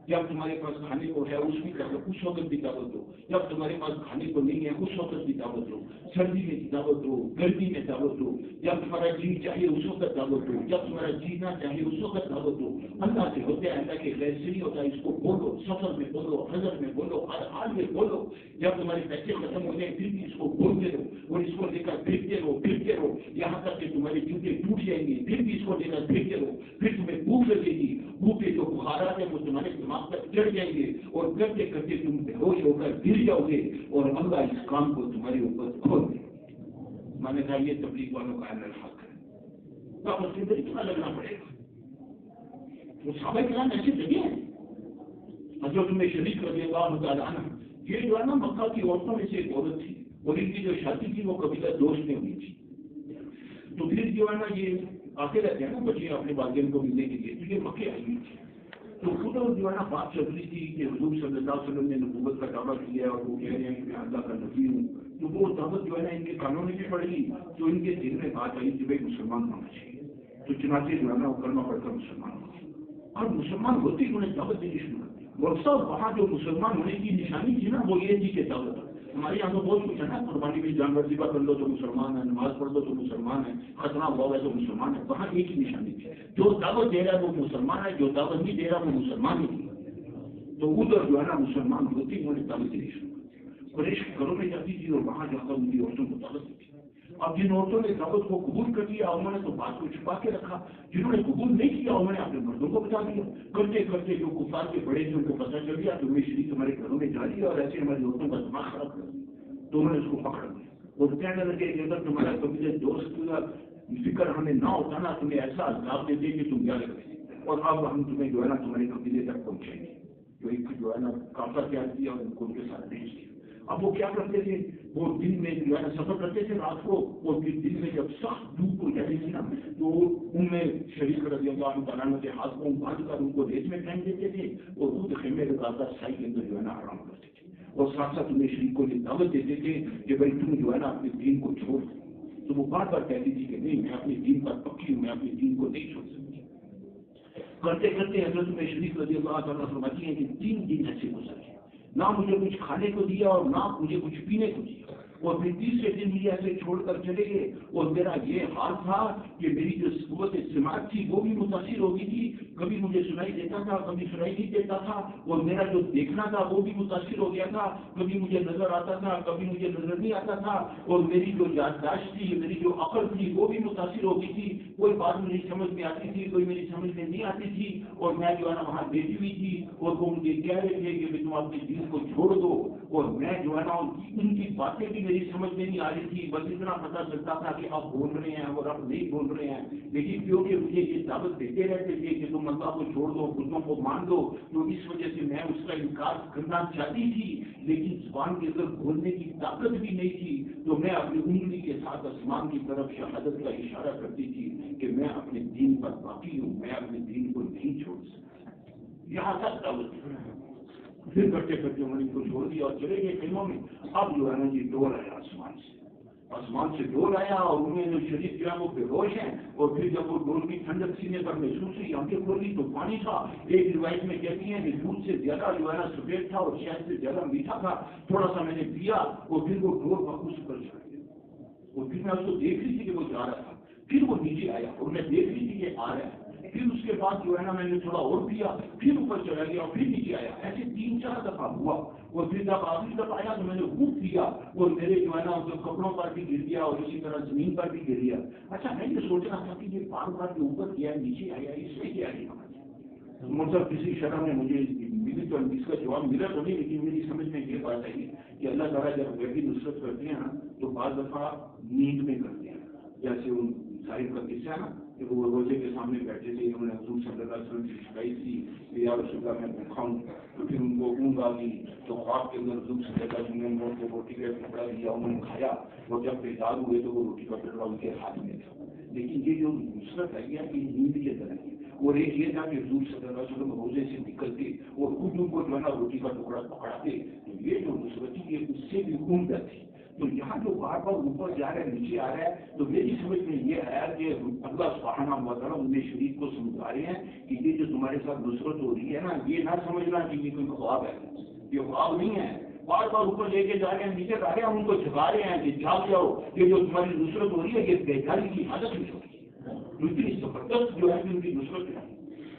جب تمہارے پاس کھانے کو ہے اس وقت بھی دعوت دو، جب تمہارے پاس کھانے کو نہیں ہے اس وقت بھی دعوت دو، سردی میں دعوت دو، گرمی میں دعوت دو، جب تمہارا جی چاہیے اس وقت دعوت دو، جب تمہارا جی نہ چاہیے اس وقت دعوت دو. اللہ سے ہوتے ہیں، اللہ کے غیر سے نہیں ہوتا. اس کو بولو، سفر میں بولو، حضر میں بولو، ہر حال میں بولو. جب تمہارے پیسے ختم ہو جائیں پھر بھی اس کو بولتے رہو، اور اس کو لے کر پھرتے رہو، یہاں تک کہ تمہارے جوتے ٹوٹ جائیں گے، پھر بھی اس کو لے کر پھرتے رہو. پھر تمہیں بھوک لگے گی، بھوک کے جو بخارات ہیں وہ تمہارے دماغ پر چڑھ جائیں گے، اور کرتے کرتے تم بے ہوش ہو کر گر جاؤ گے، اور اللہ اس کام کو تمہارے اوپر کھول دے. میں نے کہا یہ تبلیغ والوں کا حق ہے. دعوت کے اندر اتنا لگنا پڑے گا. وہ صحابہ کرام ایسے لگے ہیں حضرت میں شریف رضی اللہ تعالیٰ عنہ یہ جو ہے نا مکہ کی عورتوں میں سے ایک عورت تھی اور ان کی جو شادی تھی وہ قبیلہ دوست میں ہوئی تھی. تو پھر جو ہے نا یہ آتے رہتے ہیں نا بچے اپنے والدین کو ملنے کے لیے, تو یہ مکے آئی ہوئی تھی. تو خود جو ہے نا بات چل رہی تھی کہ حضور صلی اللہ علیہ وسلم نے نبوت کا دعویٰ کیا ہے اور وہ کہہ رہے ہیں کہ میں اللہ کا نبی ہوں. تو وہ دعوت جو ہے نا ان کے کانوں میں بھی پڑ گئی, تو ان کے دل میں بات آئی کہ بھائی مسلمان ہونا چاہیے. تو چنانچہ جو ہے نا وہ کلمہ پڑھ کر مسلمان ہونا, اور مسلمان ہوتے ہی انہیں دعوت دینی شروع کر دی. اور سب وہاں جو مسلمان ہونے کی نشانی تھی نا وہ یہ تھی کہ دعوت. ہمارے یہاں تو بہت کچھ ہے نا, قربانی میں جانور ذبح کر لو تو مسلمان ہے, نماز پڑھ لو تو مسلمان ہے, ختنہ ہوا ہے تو مسلمان ہے. وہاں ایک ہی نشانی تھی, جو دعوت دے رہا ہے وہ مسلمان ہے, جو دعوت نہیں دے رہا وہ مسلمان نہیں. تو ادھر جو ہے نا مسلمان ہوتی انہوں نے دعوت دینی شروع کی. قریش کے گھروں میں جاتی تھی اور وہاں جا کر ان کی عورتوں کو دعوت دیتی. اب جن عورتوں نے دعوت کو قبول کر لیا انہوں نے تو بات کو چھپا کے رکھا, جنہوں نے قبول نہیں کیا انہوں نے اپنے مردوں کو بتا دیا. کرتے کرتے جو کفار کے بڑے تھے ان کو پتہ چل گیا تو میں شریف ہمارے گھروں میں جا رہی ہے اور ایسے ہماری عورتوں کا دماغ خراب کر دیا. تو انہوں نے اس کو پکڑ لیا اور کہنے لگے کہ اگر تمہارا قبیلے دوست کا فکر ہمیں نہ ہوتا نا, تمہیں ایسا عذاب دے دیں کہ تم کیا کریں, اور اب ہم تمہیں جو ہے نا تمہارے قبیلے تک پہنچائیں گے. جو ایک جو ہے نا کافر کیا کیا اور ان کو ان کے ساتھ بھیج دیا. اب وہ کیا کرتے تھے, وہ دن میں جو ہے نا سفر کرتے تھے رات کو, اور پھر دن میں جب سخت دھوپ ہو جاتی تھی نا تو ان میں شریف رضی اللہ تعالیٰ کے ہاتھ کو باندھ کر ان کو ریت میں پھینک دیتے تھے اور خود خیمے لگا کر سائی کے اندر جو ہے نا آرام کرتے تھے. اور ساتھ ساتھ انہیں شریف کو یہ دعوت دیتے تھے کہ بھائی تم جو ہے نا اپنے دین کو چھوڑ دو. تو وہ بار بار کہتی تھی کہ نہیں میں اپنے دین پر پکی ہوں, میں اپنے دین کو نہیں چھوڑ سکتی. کرتے کرتے حضرت میں شریف رضی اللہ تعالیٰ فرماتی ہیں کہ 3 دن ایسے گزرے, نہ مجھے کچھ کھانے کو دیا اور نہ مجھے کچھ پینے کو دیا, اور پھر تیسرے دن مجھے ایسے چھوڑ کر چلے گئے. اور میرا یہ حال تھا کہ میری جو قوت سماعت تھی وہ بھی متاثر ہو گئی تھی, کبھی مجھے سنائی دیتا تھا کبھی سنائی نہیں دیتا تھا, اور میرا جو دیکھنا تھا وہ بھی متاثر ہو گیا تھا, کبھی مجھے نظر آتا تھا کبھی مجھے نظر نہیں آتا تھا, اور میری جو یادداشت تھی میری جو عقل تھی وہ بھی متاثر ہو گئی تھی. کوئی بات میری سمجھ میں آتی تھی کوئی میری سمجھ میں نہیں آتی تھی, اور میں جو ہے نا وہاں بیٹھی ہوئی تھی اور وہ مجھے کہہ رہے تھے کہ تم اپنے دین کو چھوڑ دو, اور میں جو ہے نا ان کی باتیں بھی میری سمجھ میں نہیں آ رہی تھی. بس اتنا پتہ چلتا تھا کہ آپ بول رہے ہیں اور آپ نہیں بول رہے ہیں, لیکن کیونکہ مجھے یہ دعوت دیتے رہتے تھے کہ تم اللہ کو چھوڑ دو بتوں کو مان دو, تو اس وجہ سے میں اس کا انکار کرنا چاہتی تھی, لیکن زبان کے اندر بولنے کی طاقت بھی نہیں تھی. تو میں اپنی انگلی کے ساتھ آسمان کی طرف شہادت کا اشارہ کرتی تھی کہ میں اپنے دین پر باقی ہوں, میں اپنے دین کو نہیں چھوڑ سکتا. یہاں تک دعوت پھر کرتے کرتے انہوں نے ان کو چھوڑ دیا اور چلے گئے خیموں میں. اب جو ہے نا یہ ڈور آیا آسمان سے ڈور آیا, اور انہیں جو شریف جو ہے وہ بے ہوش ہیں. اور پھر جب وہ ڈور کی ٹھنڈک سینے پر محسوس ہوئی, آنکھیں کھولی تو پانی تھا. ایک روایت میں کہتی ہیں کہ دودھ سے زیادہ جو ہے نا سفید تھا اور شہد سے زیادہ میٹھا تھا. تھوڑا سا میں نے پیا اور پھر وہ ڈور واپس پر چڑھ گیا, اور پھر میں اس کو دیکھ رہی تھی کہ وہ جا رہا تھا. پھر وہ نیچے آیا اور میں دیکھ رہی تھی کہ آ رہا ہے. پھر اس کے بعد جو ہے نا میں نے تھوڑا اور پیا, پھر اوپر چلا گیا اور پھر نیچے آیا. ایسے 3-4 دفعہ ہوا, اور پھر جب آخری دفعہ آیا تو میں نے خوب پیا, اور میرے جو ہے نا کپڑوں پر بھی گر گیا اور اسی طرح زمین پر بھی گر گیا. اچھا میں یہ سوچ رہا تھا کہ یہ بار بار جو اوپر گیا نیچے آیا اس میں کیا ہے, مطلب کسی شرح میں مجھے ملی تو اس کا جواب ملا تو نہیں, لیکن میری سمجھ میں یہ بات آئی کہ اللہ تعالیٰ جب غیبی نصرت کرتے ہیں نا تو بعض دفعہ نیند میں کرتے ہیں. جیسے ان صاحب کا قصہ ہے نا کہ وہ روزے کے سامنے بیٹھے تھے, انہوں نے حضور صلی اللہ علیہ وسلم کی شکایت کی کہ یا رسول اللہ میں بھوکھا ہوں, تو پھر ان کو اونگ آ گئی تو خواب کے اندر حضور صلی اللہ علیہ وسلم نے روٹی کا ٹکڑا دیا, انہوں نے کھایا, اور جب بیدار ہوئے تو وہ روٹی کا ٹکڑا ان کے ہاتھ میں تھا. لیکن یہ جو نصرت ہے یہ نیند کے طرح ہے. اور ایک یہ تھا کہ حضور صلی اللہ علیہ وسلم روزے سے نکلتے اور خود ان کو جو ہے نا روٹی کا ٹکڑا پکڑاتے. تو یہ جو نصرت تھی یہ اس سے بھی عمدہ تھی. تو یہاں جو بار بار اوپر جا رہا ہے نیچے آ رہا ہے, تو میری سمجھ میں یہ آیا کہ اللہ سبحانہ و تعالیٰ انہیں شریف کو سمجھا رہے ہیں کہ یہ جو تمہارے ساتھ نصرت ہو رہی ہے نا یہ نہ سمجھنا کہ یہ کوئی خواب ہے, یہ خواب نہیں ہے. بار بار اوپر لے کے جا رہے ہیں نیچے آ رہے ہیں, ان کو جگا رہے ہیں کہ جاگ جاؤ, یہ جو تمہاری نصرت ہو رہی ہے یہ بیداری کی عادت نہیں ہو رہی ہے. اتنی زبردست جو ہے ان کی نصرت ہے.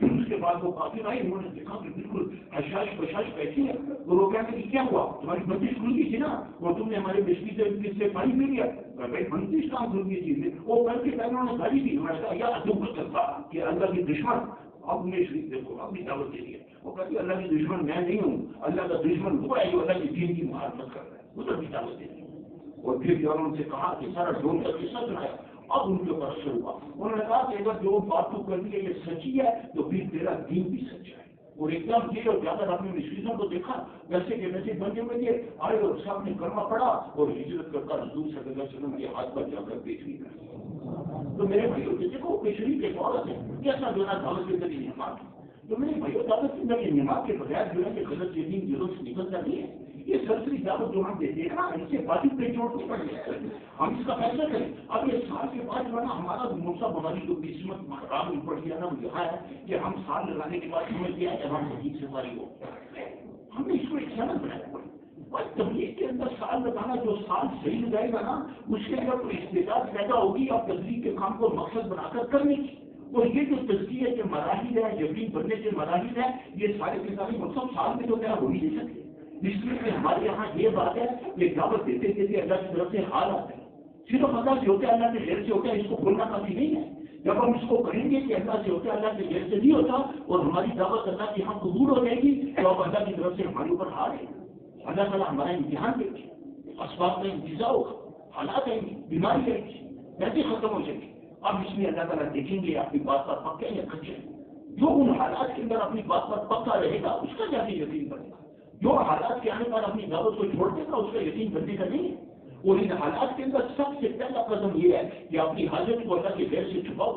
اس کے بعد وہ کافی آئے, انہوں نے دیکھا کہ بالکل حشاش بشاش بیٹھی ہے. تو وہ کہتے ہیں کہ کیا ہوا, تمہاری بندش کھل گئی تھی نا, اور تم نے ہمارے بجلی سے پانی پی لیا. بھائی بندش کہاں کھل گئی تھی, وہ کر کے پہلے انہوں نے گالی دی. انہوں نے کہا یا عدو کرتا کہ اللہ کی دشمن. اب انہیں شریف دیکھو اپنی دعوت دے دیا. وہ کہتی ہے اللہ کی دشمن میں نہیں ہوں, اللہ کا دشمن وہ ہے جو اللہ کی دین کی مخالفت کر رہا ہے, ادھر بھی دعوت دے دی. اور پھر جب ان سے کہا کہ سارا ڈھول کا قصہ سنایا, اب ان کے اوپر اثر ہوا. انہوں نے کہا کہ اگر جو بات تو کر دی ہے یہ سچی ہے تو پھر تیرا دین بھی سچا ہے. اور ایک دم یہ اور جا کر آپ نے مشکلوں کو دیکھا ویسے کے ویسے بندے بندے آئے اور سب نے کرما پڑا اور ہجرت کرتا حضور صلی اللہ علیہ وسلم کے ہاتھ پر جا کر بیچ بھی کر. تو میرے بھائیوں دیکھو شریف ایک عورت ہے کیسا جو ہے دعوت کے اندر نماز. تو میرے بھائیوں دعوت کے اندر نماز کے بغیر جو ہے کہ غلط یقین دلوں سے نکلتا نہیں ہے. یہ سرسری دعوت جو ہم دیتے ہیں نا ان سے بازی پہ چوٹ نہیں پڑ ہم اس کا فیصلہ کریں. اب یہ سال کے بعد جو ہے نا ہمارا موسا بماری کو قسمت خراب پڑ گیا نا وہ یہاں ہے کہ ہم سال لگانے کے بعد سمجھ گیا کہ ہم حقیق سے فارغ ہو. ہم نے اس کو ایک سنت بنایا اور تبلیغ کے اندر سال لگانا جو سال صحیح لگائے گا نا اس کے اندر کوئی استعداد پیدا ہوگی اور تبلیغ کے کام کو مقصد بنا کر کرنے کی. اور یہ جو تزکیے کے مراحل ہے یقین بننے کے مراحل ہے یہ سارے کے سارے مطلب سال میں تو کیا ہو ہی نہیں سکتے. اس لیے ہمارے یہاں یہ بات ہے کہ دعوت دیتے دیتے اللہ کی طرف سے حال آتا ہے. صرف اللہ سے ہوتا ہے اللہ کے غیر سے ہوتا ہے اس کو بولنا کافی نہیں ہے. جب ہم اس کو کہیں گے کہ اللہ سے ہوتا ہے اللہ کے غیر سے نہیں ہوتا اور ہماری دعوت اللہ کی ہم قبول ہو جائے گی تو اب اللہ کی طرف سے ہمارے اوپر حال ہے. اللہ تعالیٰ ہمارا امتحان دے گی اسباب کا انتظار ہوگا حالات آئیں گی بیماری آئے گی ویسے ختم ہو جائے گی. اب اس میں اللہ تعالیٰ دیکھیں گے اپنی بات پر پکے یا کچے. جو ان حالات کے اندر اپنی بات پر پکا رہے گا اس کا جاتے یقین بنے گا. جو حالات کے آنے پر اپنی دعوت کو چھوڑ دے گا اس کا یقین بننے کا نہیں ہے. اور ان حالات کے اندر سب سے پہلا قدم یہ ہے کہ اپنی حاجت کو اللہ کے غیر سے چھپاؤ.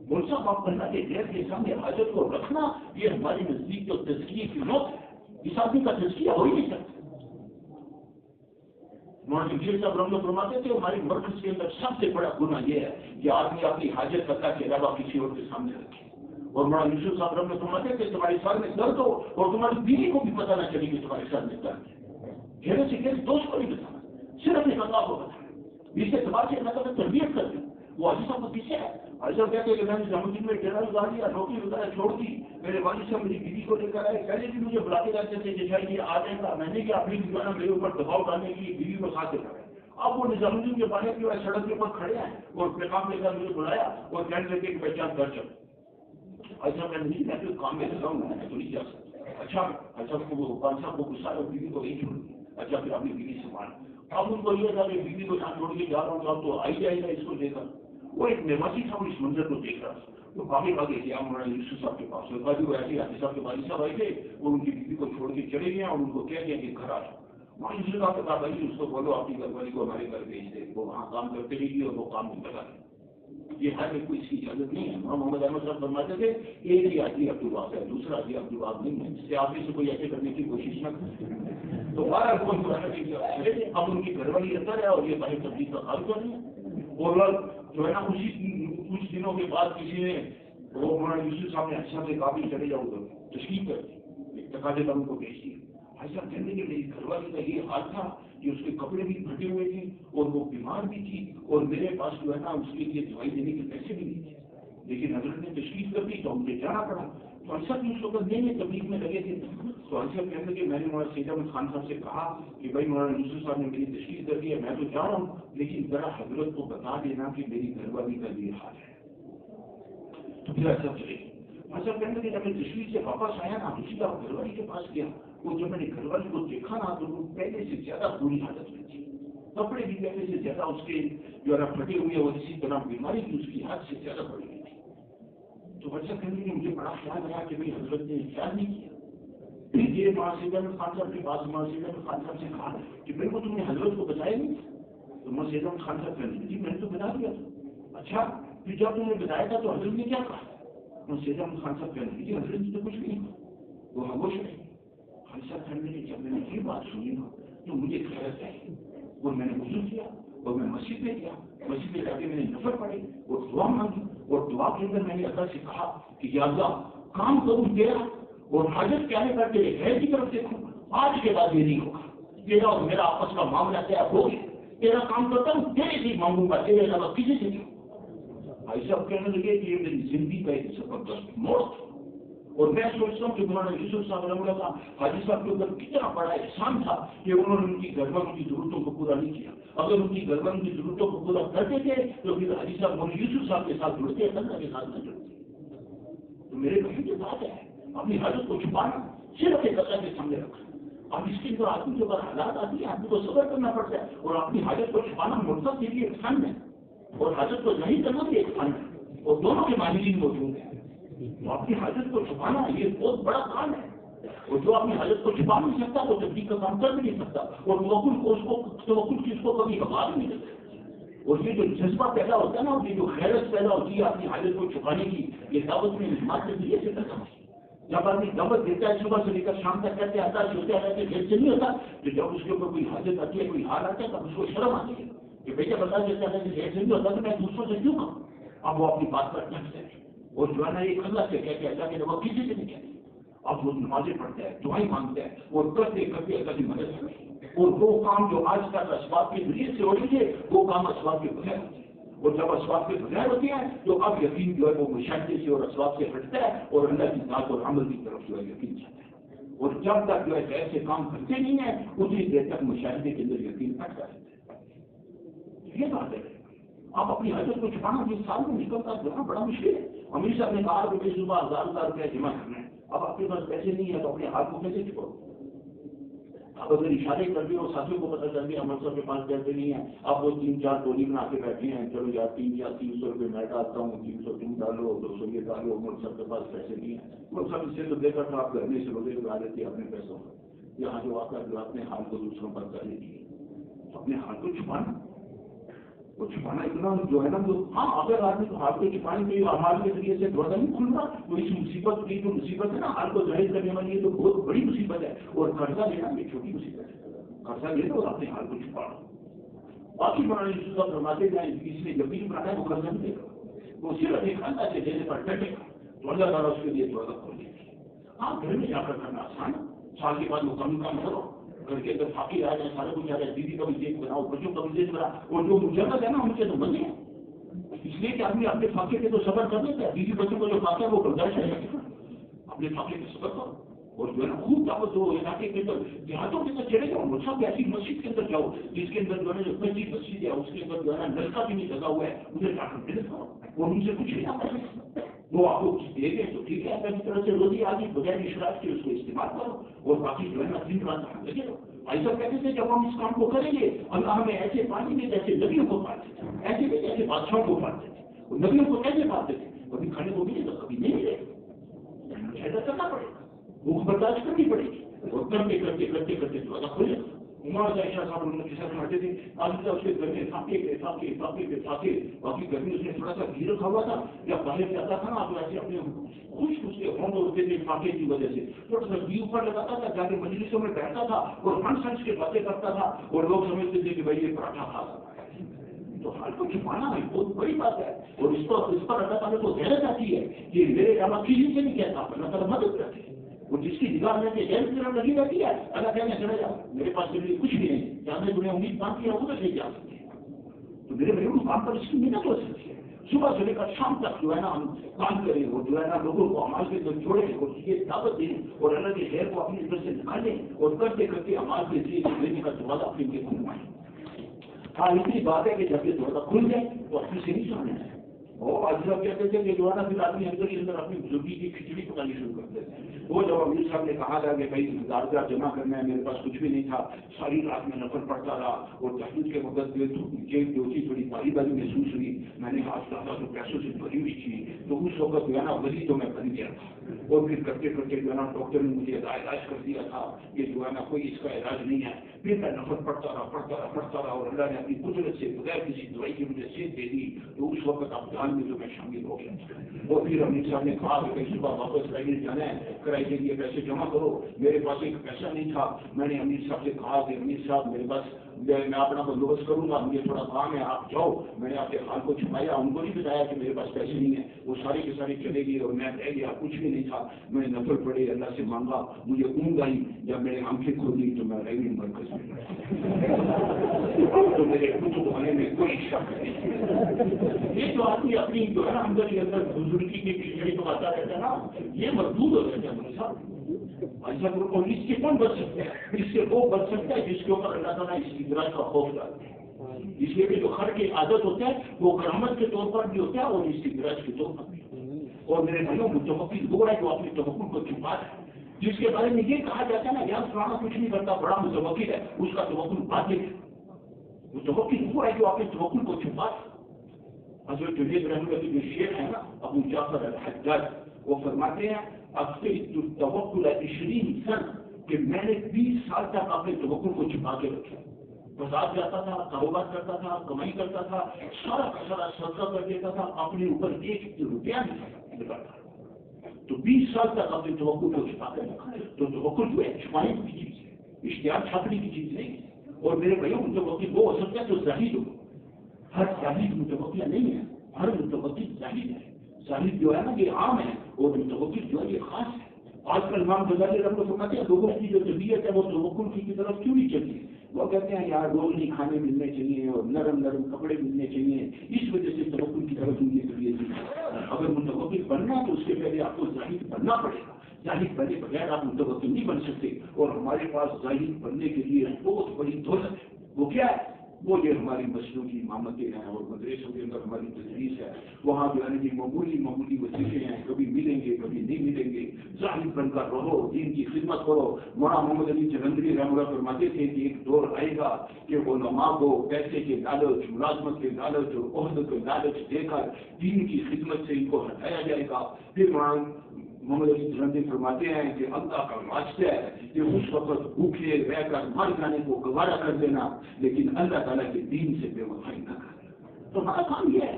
ملزم آپ اللہ کے غیر کے سامنے حاجت کو رکھنا یہ ہماری نزدیک جو تزکیے کی موت ہے. اس آدمی کا تزکیہ ہو ہی نہیں سکتا. مولانا صاحب رحمۃ اللہ فرماتے تھے ہمارے مرکز کے اندر سب سے بڑا گناہ یہ ہے کہ آدمی اپنی حاجت اللہ کے علاوہ کسی اور کے سامنے رکھے. اور مولانا یوسف صاحب رحمۃ اللہ فرماتے تھے تمہارے سر میں درد ہو اور تمہاری بیوی کو بھی پتہ نہ چلے کہ تمہارے سر میں درد ہے. گھر سے گھر دوست کو نہیں بتانا صرف ایک اللہ کو بتانا. اس اعتبار سے اللہ تعالیٰ تربیت کرتے وہ حاجی صاحب کو پیچھے ہے. حاجی صاحب کہتے ہیں کہ میں نے جامع میں ڈیرا لگا دیا نوکری وغیرہ چھوڑ دی. میرے والد صاحب میری بیوی کو لے کر آئے پہلے بھی مجھے بلاتے رہتے تھے کہ شاید یہ آ جائے گا. میں نے کیا اپنی دیوانہ میرے اوپر دباؤ ڈالنے کے لیے بیوی کو ساتھ لے کر آئے. اب وہ نظام الدین کے باہر جو ہے سڑک کے اوپر کھڑے ہیں اور پیغام لے کر مجھے بلایا اور کہنے لگے کہ پہچان کر چل. اچھا میں نہیں میں تو کام میں لگا ہوں میں تو نہیں جا سکتا. اچھا وہ خان صاحب کو غصہ ہے بیوی کو نہیں چھوڑ دی. اچھا پھر اپنی بیوی سے مان اب ان کو یہ تھا کہ بیوی کو جہاں چھوڑ کے جا رہا ہوں اب تو آئی جائے گا اس کو لے کر. وہ ایک نواسی صاحب اس منظر کو دیکھ رہا تھا. تو باقی بھاگے کہ مولانا یوسف صاحب کے پاس وہ ایسے حاجی صاحب کے والد صاحب آئے تھے وہ ان کی بیوی کو چھوڑ کے چلے گئے اور ان کو کہہ دیا کہ گھر آ جاؤ. مولانا یوسف صاحب کے کہا بھائی اس کو بولو اپنی گھر والی کو ہمارے گھر بھیج دے وہ وہاں کام کرتے رہے گی اور وہ کام نہیں لگا. یہ ہر ایک کو اس کی اجازت نہیں ہے. محمد احمد صاحب فرماتے تھے ایک ہی آدمی عبدالوہاب ہے دوسرا آدمی عبدالوہاب نہیں ہے. اس سے آپ سے کوئی ایسے کرنے کی کوشش نہ کریں. تو بارہ کون اب ان کی گھر والی اندر ہے اور یہ باہر تبدیل کا خال کر رہی ہے. اور جو ہے نا اسی کچھ دنوں کے بعد کسی نے وہ مولانا یوسف صاحب نے اچھا سے قابل چلے جاؤ تو تشریف کر دی تقاضے کا ان کو بھیج دیا. بھائی صاحب کہنے کہ میری گھر والی کا یہ حال تھا کہ اس کے کپڑے بھی پھٹے ہوئے تھے اور وہ بیمار بھی تھی اور میرے پاس جو ہے نا اس کے لیے دوائی دینے کے پیسے بھی نہیں تھے. لیکن حضرت نے تشریف کر دی تو مجھے جانا پڑا. تو ایسا بھی اس وقت نئے تبلیغ میں لگے تھے. تو ایسا کہنے کہ میں نے مولانا سید احمد خان صاحب سے کہا کہ بھائی مولانا یوسف صاحب نے میری تشریف کر دی ہے میں تو جا رہا ہوں لیکن ذرا حضرت کو بتا دینا کہ میری گھر والی کا یہ حال ہے. تو پھر ایسا چلے ایسا کہنے کہ جب میں تشریف سے واپس آیا نا اسی طرح گھر والی کے پاس گیا. وہ جب میں نے گھر والی کو دیکھا نا تو وہ پہلے سے زیادہ بری حالت میں تھی. کپڑے بھی پہلے سے زیادہ اس کے جو ہے پھٹے ہوئے اور اسی طرح بیماری بھی اس کی حد سے زیادہ بڑھ گئی تھی. تو ایسا کہنے کہ مجھے بڑا خیال آیا کہ بھائی حضرت نے خیال نہیں کیا. پھر یہ مولانا سید احمد خان صاحب کے پاس مولانا سید احمد خان صاحب سے کہا کہ میرے کو تم نے حضرت کو بتایا نہیں. تو مولانا سید احمد خان صاحب کہنے جی میں نے تو بتا دیا تھا. اچھا پھر جب تم نے بتایا تھا تو حضرت نے کیا کہا. مولانا سید احمد خان صاحب کہنے جی حضرت نے تو کچھ بھی نہیں کہا وہ خاموش رہے. خالصہ کرنے کی جب میں نے یہ بات سنی نا تو مجھے خیرت آئی اور میں نے وضو کیا اور میں مسجد میں گیا. مسجد میں جا کے میں نے نفل پڑھی اور دعا مانگی اور دعا کے اندر میں نے اللہ سے کہا کہ یا اللہ کام کروں تیرا اور حاجت کیا ہے کر تیرے غیر کی طرف دیکھوں. آج کے بعد یہ نہیں ہوگا. تیرا اور میرا آپس کا معاملہ طے ہو گیا. تیرا کام کرتا ہوں تیرے سے مانگوں گا تیرے علاوہ کسی سے نہیں. بھائی صاحب کہنے لگے کہ یہ میری زندگی کا ایک زبردست موڑ تھا. اور میں سوچتا ہوں کہ مولانا یوسف صاحب رحمۃ اللہ حاجی صاحب کے اوپر کتنا بڑا احسان تھا کہ انہوں نے ان کی گھر والوں کی ضرورتوں کو پورا نہیں کیا. اگر ان کی گھر والوں کی ضرورتوں کو پورا کرتے تھے تو پھر حاجی صاحب مولانا یوسف صاحب کے ساتھ جڑتے اللہ کے ساتھ نہ جڑتے. تو میرے بھائی کی بات ہے اپنی حاجت کو چھپانا صرف ایک اللہ کے سامنے رکھنا. اب اس کے اندر آدمی کے اوپر حالات آتی ہیں آدمی کو صبر کرنا پڑتا ہے اور اپنی حاجت کو چھپانا مرتب کے لیے ایک فن ہے اور حاجت کو نہیں کرنا بھی ایک فن ہے اور دونوں کے ماہرین موجود ہیں. تو اپنی حاجت کو چھپانا یہ بہت بڑا کام ہے، اور جو اپنی حاجت کو چھپا نہیں سکتا وہ تبلیغ کا کام کر بھی نہیں سکتا، اور توکل کی اس کو کبھی بغا بھی نہیں سکتا۔ اور یہ جو جذبہ پیدا ہوتا ہے نا، یہ جو خیرت پیدا ہوتی ہے اپنی حاجت کو چھپانے کی، یہ دعوت میں ہمت کے ذریعے سے کرتا ہے۔ جب آدمی دعوت دیتا ہے صبح سے لے کر شام تک کرتے آتا ہے، سوتے رہتے گھر سے نہیں ہوتا، تو جب اس کے اوپر کوئی حاجت آتی ہے، کوئی حال آتا ہے، تب اس کو شرم آتی ہے کہ بھیا بتا دیتا ہے کہ گھر سے نہیں ہوتا تو میں دوسروں سے کیوں کہوں۔ اب وہ اپنی بات پر ڈھک ہے، اور جو ہے نا ایک اللہ سے کہتے ہیں، اللہ کے وہ کسی سے نہیں کہتے۔ اب وہ نمازیں پڑھتا ہے، دعائیں مانگتا ہے، اور کرتے کرتے اللہ کی مدد کرتے ہیں، اور وہ کام جو آج تک اسباب کے ذریعے سے ہو رہی ہے وہ کام اسباب کے بغیر ہوتے ہیں، اور جب اسباب کے بغیر ہوتے ہیں تو اب یقین جو ہے وہ مشاہدے سے اور اسباب سے ہٹتا ہے، اور اللہ کی ذات اور عمل کی طرف جو ہے یقین جاتا ہے۔ اور جب تک جو ہے ایسے کام کرتے نہیں ہیں اتنی دیر تک مشاہدے کے اندر یقین ہٹتا رہتا ہے۔ یہ بات ہے، آپ اپنی حاجت کو چھپانا جس سال میں نکلتا ہے بڑا مشکل ہے۔ امیر صاحب نے کہا کہ صبح 1000 روپیہ جمع کرنا ہے، اب آپ کے پاس پیسے نہیں ہے تو اپنے ہاتھ کو کیسے چھپاؤ؟ اب اگر اشارے کر دیں اور ساتھیوں کو پتہ چل گیا امر صاحب کے پاس پیسے نہیں ہے، اب وہ 3-4 ٹولی بنا کے بیٹھے ہیں، چلو یار 300 روپئے میں ڈالتا ہوں، 300 تم ڈالو، 200 یہ ڈالو، امر صاحب کے پاس پیسے نہیں ہے۔ امر صاحب اس سے تو دے کر آپ گھر میں سے وغیرہ لگا دیتے اپنے پیسوں پر۔ یہاں جو آتا ہے جو اپنے حال کو دوسروں پر کر لیتی ہے، اپنے حال کو چھپانا، وہ چھپانا اتنا جو ہے نا، جو ہاں اگر آدمی کو حال کو چھپانے کے حال کے ذریعے سے دروازہ نہیں کھل رہا تو اس مصیبت کی جو مصیبت ہے نا حال کو ظاہر کرنے والی یہ تو بہت بڑی مصیبت ہے، اور قرضہ لینا یہ چھوٹی مصیبت ہے۔ قرضہ لے لو اور اپنے حال کو چھپانا، باقی بنانے کی صورت فرماتے جائیں اس نے جب بھی بنانا ہے وہ قرضہ نہیں دے گا، وہ صرف ایک اللہ سے دینے پر ڈٹے گا تو اللہ تعالیٰ اس کے لیے دروازہ کھول دے گا۔ ہاں گھر میں جا کر کرنا آسان ہے، سال کے بعد وہ کم کرو، گھر کے اندر فاقی آ جائے، سارے کچھ آ جائے، بیوی کا بھی دیکھ بناؤ، بچوں کا بھی دیکھ بناؤ، اور جو مجرد ہے نا ان کے تو بندے ہیں، اس لیے کہ آدمی اپنے فاقے کے تو صبر کر لیتا ہے، بیوی بچوں کو جو فاقہ ہے وہ برداشت ہے، اپنے فاقے کے صبر کرو، اور جو ہے نا خوب دعوت دو، علاقے کے اندر دیہاتوں کے اندر چلے جاؤ، سب ایسی مسجد کے اندر جاؤ جس کے اندر جو ہے نا کچی مسجد ہے اس کے اندر جو ہے نا نلکا بھی نہیں لگا ہوا ہے، ادھر جا کر مدد کرو، اور ان سے کچھ نہیں آتا، وہ آپ کو کچھ دے گئے تو ٹھیک ہے، اگر اس طرح سے روزی آگی بغیر اشراف کے اس کو استعمال کرو، اور باقی جو ہے نا دن رات لگے رہو۔ ایسا کہتے تھے جب ہم اس کام کو کریں گے اللہ ہمیں ایسے پانی میں جیسے نبیوں کو پاتے تھے، ایسے بھی جیسے بادشاہوں کو پاتے تھے، اور نبیوں کو کیسے پاتے تھے، کبھی کھانے کو ملے گا کبھی نہیں ملے گا، ایسا کرنا پڑے گا، بھوک برداشت کرنی پڑے گی، اور کرتے کرتے کرتے کرتے جو ہے کھلے گا۔ عمر عائشہ صاحب ان کے ساتھ کھاتے تھے، آج تک اس کے گھر میں فاقے باقی گرمی اس نے تھوڑا سا گھی رکھا ہوا تھا، جب باہر جاتا تھا نا تو ایسے اپنے خوش کے ہونٹ ہوتے تھے فاقے کی وجہ سے، تھوڑا سا گھی اوپر لگاتا تھا، جا کے مجلسوں میں بیٹھتا تھا اور ہنس ہنس کے باتیں کرتا تھا، اور لوگ سمجھتے تھے کہ بھائی یہ پراٹھا کھا سکتا ہے۔ تو حال کو چھپانا ہے بہت بڑی بات ہے، اور اس پر اللہ تعالیٰ کو غیرت آتی ہے کہ میرے علاوہ کسی سے نہیں کہتا، اللہ تعالیٰ مدد کرتے ہیں، وہ جس کی نگاہ میں غیرت کی طرف لگی رہتی ہے اللہ کہنے چلے جاؤ میرے پاس میرے لیے کچھ بھی نہیں، جہاں میں تمہیں امید باندھی ہے ادھر لے جا سکتے ہیں، تو میرے بھائی کام پر اس کی محنت ہو سکتی ہے۔ صبح سے لے کر شام تک جو ہے نا ہم کام کریں، اور جو ہے نا لوگوں کو عمال کے اندر جوڑیں، اور یہ دعوت دیں، اور اللہ کے خیر کو اپنی اندر سے نکالیں، اور کرتے کرتے عمال کے ذریعے لینے کا دروازہ اپنے لیے کھلوائیں۔ ہاں اتنی بات ہے کہ جب یہ دروازہ کھل جائے تو اپنی سے نہیں سامنے آئے، اور آج لوگ کہتے تھے کہ جو ہے نا پھر آدمی اندر ہی اندر اپنی بزرگی کی کھچڑی پکانی شروع کر دیتے ہیں۔ وہ جب امیر صاحب نے کہا تھا کہ بھائی 1000 جمع کرنا ہے، میرے پاس کچھ بھی نہیں تھا، ساری رات میں نفل پڑتا رہا، اور تہجد کے وقت جیب جو تھی تھوڑی باری باری محسوس ہوئی، میں نے کہا زیادہ تو پیسوں سے بھری ہوئی تھی، تو اس وقت جو ہے نا ولی تو میں بن گیا تھا، اور پھر کرتے کرتے جو ہے نا ڈاکٹر نے مجھے علاج کر دیا تھا کہ جو ہے نا کوئی اس کا علاج نہیں ہے، پھر میں نفل پڑتا رہا، اور اللہ نے اپنی قدرت سے بغیر کسی دوائی کی مجھے صحت دے دی، تو اس وقت اب جان میں جو میں شامل ہو گیا۔ اور پھر امیر صاحب نے کہا کہ صبح واپس کرائیے جانا ہے، کرائے کے لیے پیسے جمع کرو، میرے پاس ایک پیسہ نہیں تھا، میں نے امیر صاحب سے کہا کہ امیر صاحب میرے پاس میں اپنا بندوبست کروں گا، مجھے تھوڑا کام ہے آپ جاؤ، میں نے آپ کے حال کو چھپایا، ان کو نہیں بتایا کہ میرے پاس پیسے نہیں ہیں، وہ سارے کے سارے چلے گئے اور میں رہ گیا، کچھ بھی نہیں تھا، میں نے نفل پڑے اللہ سے مانگا، مجھے اونگ آئی، جب میں نے آنکھیں کھولی تو میں ریونیو مرکز میں تو میرے کچھ ہونے میں کوئی شک نہیں۔ یہ جو آدمی اپنی جو ہے نا اندر ہی اندر بزرگی کی کھچڑی کو آتا رہتا ہے نا، یہ مردود ہو جاتا ہے میرے ساتھ۔ ایسا اور اس سے کون بچ سکتا ہے؟ اس سے وہ بچ سکتا ہے جس کے اوپر اللہ تعالیٰ اس کی گراج کا خوف ڈالتے ہیں، اس لیے کہ جو خر کی عادت ہوتا ہے وہ کرامت کے طور پر بھی ہوتا ہے اور اس کی گراج کے طور پر بھی ہوتا ہے۔ اور میرے بھائیوں کو توقع وہ ہے جو اپنے توقع کو چھپا ہے، جس کے بارے میں یہ کہا جاتا ہے نا یار فلانا کچھ نہیں کرتا بڑا متوکل ہے، اس کا توقع باطل ہے، وہ توقع وہ ہے جو اپنے توقع کو چھپا ہے۔ حضرت جنید رحمۃ اللہ کے جو شیخ ہے نا ابو جعفر الحجاج، وہ فرماتے ہیں توکل 20 سنہ کہ میں نے 20 سال تک اپنے توکل کو چھپا کے رکھا، بازار جاتا تھا، کاروبار کرتا تھا، کمائی کرتا تھا، سارا کا سارا صدقہ کر دیتا تھا، اپنے اوپر 1 روپیہ نہیں لگاتا، تو 20 سال تک اپنے توکل کو چھپا کے رکھا۔ تو توکل جو ہے چھپانے کی چیز ہے، اشتہار چھاپنے کی چیز نہیں ہے۔ اور میرے بھائیوں متوکل وہ ہو سکتا ہے جو زاہد ہو، ہر زاہد متوکل نہیں ہے، ہر متوکل زاہد ہے۔ زاہد جو ہے نا یہ عام ہے، اور متوکل جو ہے یہ خاص ہے۔ آج کل امام غزالی رحمۃ اللہ فرماتے ہیں لوگوں کی جو طبیعت ہے وہ توکل کی طرف کیوں نہیں چلتی؟ وہ کہتے ہیں یار روزی کھانے ملنے چاہیے اور نرم نرم کپڑے ملنے چاہیے، اس وجہ سے توکل کی طرف ان کی طبیعت نہیں۔ اگر متوکل بننا ہے تو اس کے پہلے آپ کو زاہد بننا پڑے گا، زاہد بنے بغیر آپ متوکل نہیں بن سکتے۔ اور ہمارے پاس زاہد بننے کے لیے بہت بڑی دولت ہے، وہ کیا ہے؟ وہ یہ ہماری مسجدوں کی امامتیں ہیں اور مدرسوں کے اندر ہماری تدریس ہے، وہاں جو ہے کہ معمولی وظیفے ہیں، کبھی ملیں گے کبھی نہیں ملیں گے۔ ظاہر بن کر رہو، دین کی خدمت کرو۔ مولانا محمد علی جلندری رحمۃ اللہ فرماتے تھے کہ ایک دور آئے گا کہ علماء کو پیسے کے لالچ، ملازمت کے لالچ اور عہدے کے لالچ دے کر دین کی خدمت سے ان کو ہٹایا جائے گا۔ پھر مولانا محمد علی جلندری فرماتے ہیں کہ اللہ کا واسطہ ہے کہ اس وقت بھوکے رہ کر مر جانے کو گوارا کر دینا، لیکن اللہ تعالیٰ کے دین سے بے وفائی نہ کرنا۔ تو ہمارا کام یہ ہے،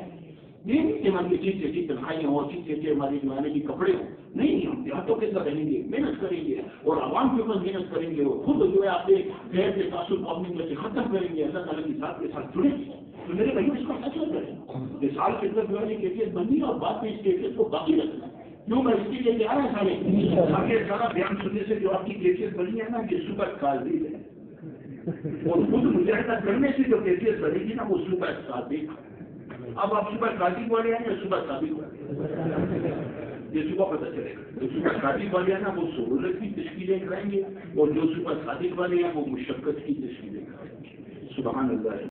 یہ نہیں کہ ہماری چیزیں کی تنخواہیں ہوں، چیزیں کہ ہماری جوانے کی کپڑے ہوں، نہیں، ہم دیہاتوں کے اندر رہیں گے، محنت کریں گے اور عوام کے اوپر محنت کریں گے، اور خود جو ہے آپ غیر کے تعصب کو اپنے میں سے ختم کریں گے، اللہ تعالیٰ کی ذات کے ساتھ جڑیں گے۔ تو میرے بھائیوں اس کا فیصلہ کریں، مثال کے اندر جو ہے کیفیت بننی اور بعد میں اس کیفیت کو باقی رکھنا۔ کیوں میں اس کے لیے آ رہا ہے سارے سارا بیان سننے سے جو آپ کی کیفیت بنی ہے نا یہ سپر قاضی ہے، اور خود مجاہدہ کرنے سے جو کیفیت بنے گی نا وہ سپر صادق ہے۔ اب آپ سپر صادق والے ہیں یا سپر صادق والے، یہ صبح پتہ چلے گا۔ جو سپر صادق والے ہیں نا وہ سہولت کی تشکیلیں کرائیں گے، اور جو سپر صادق والے ہیں وہ مشقت کی تشکیلیں کرائیں گے۔ سبحان اللہ۔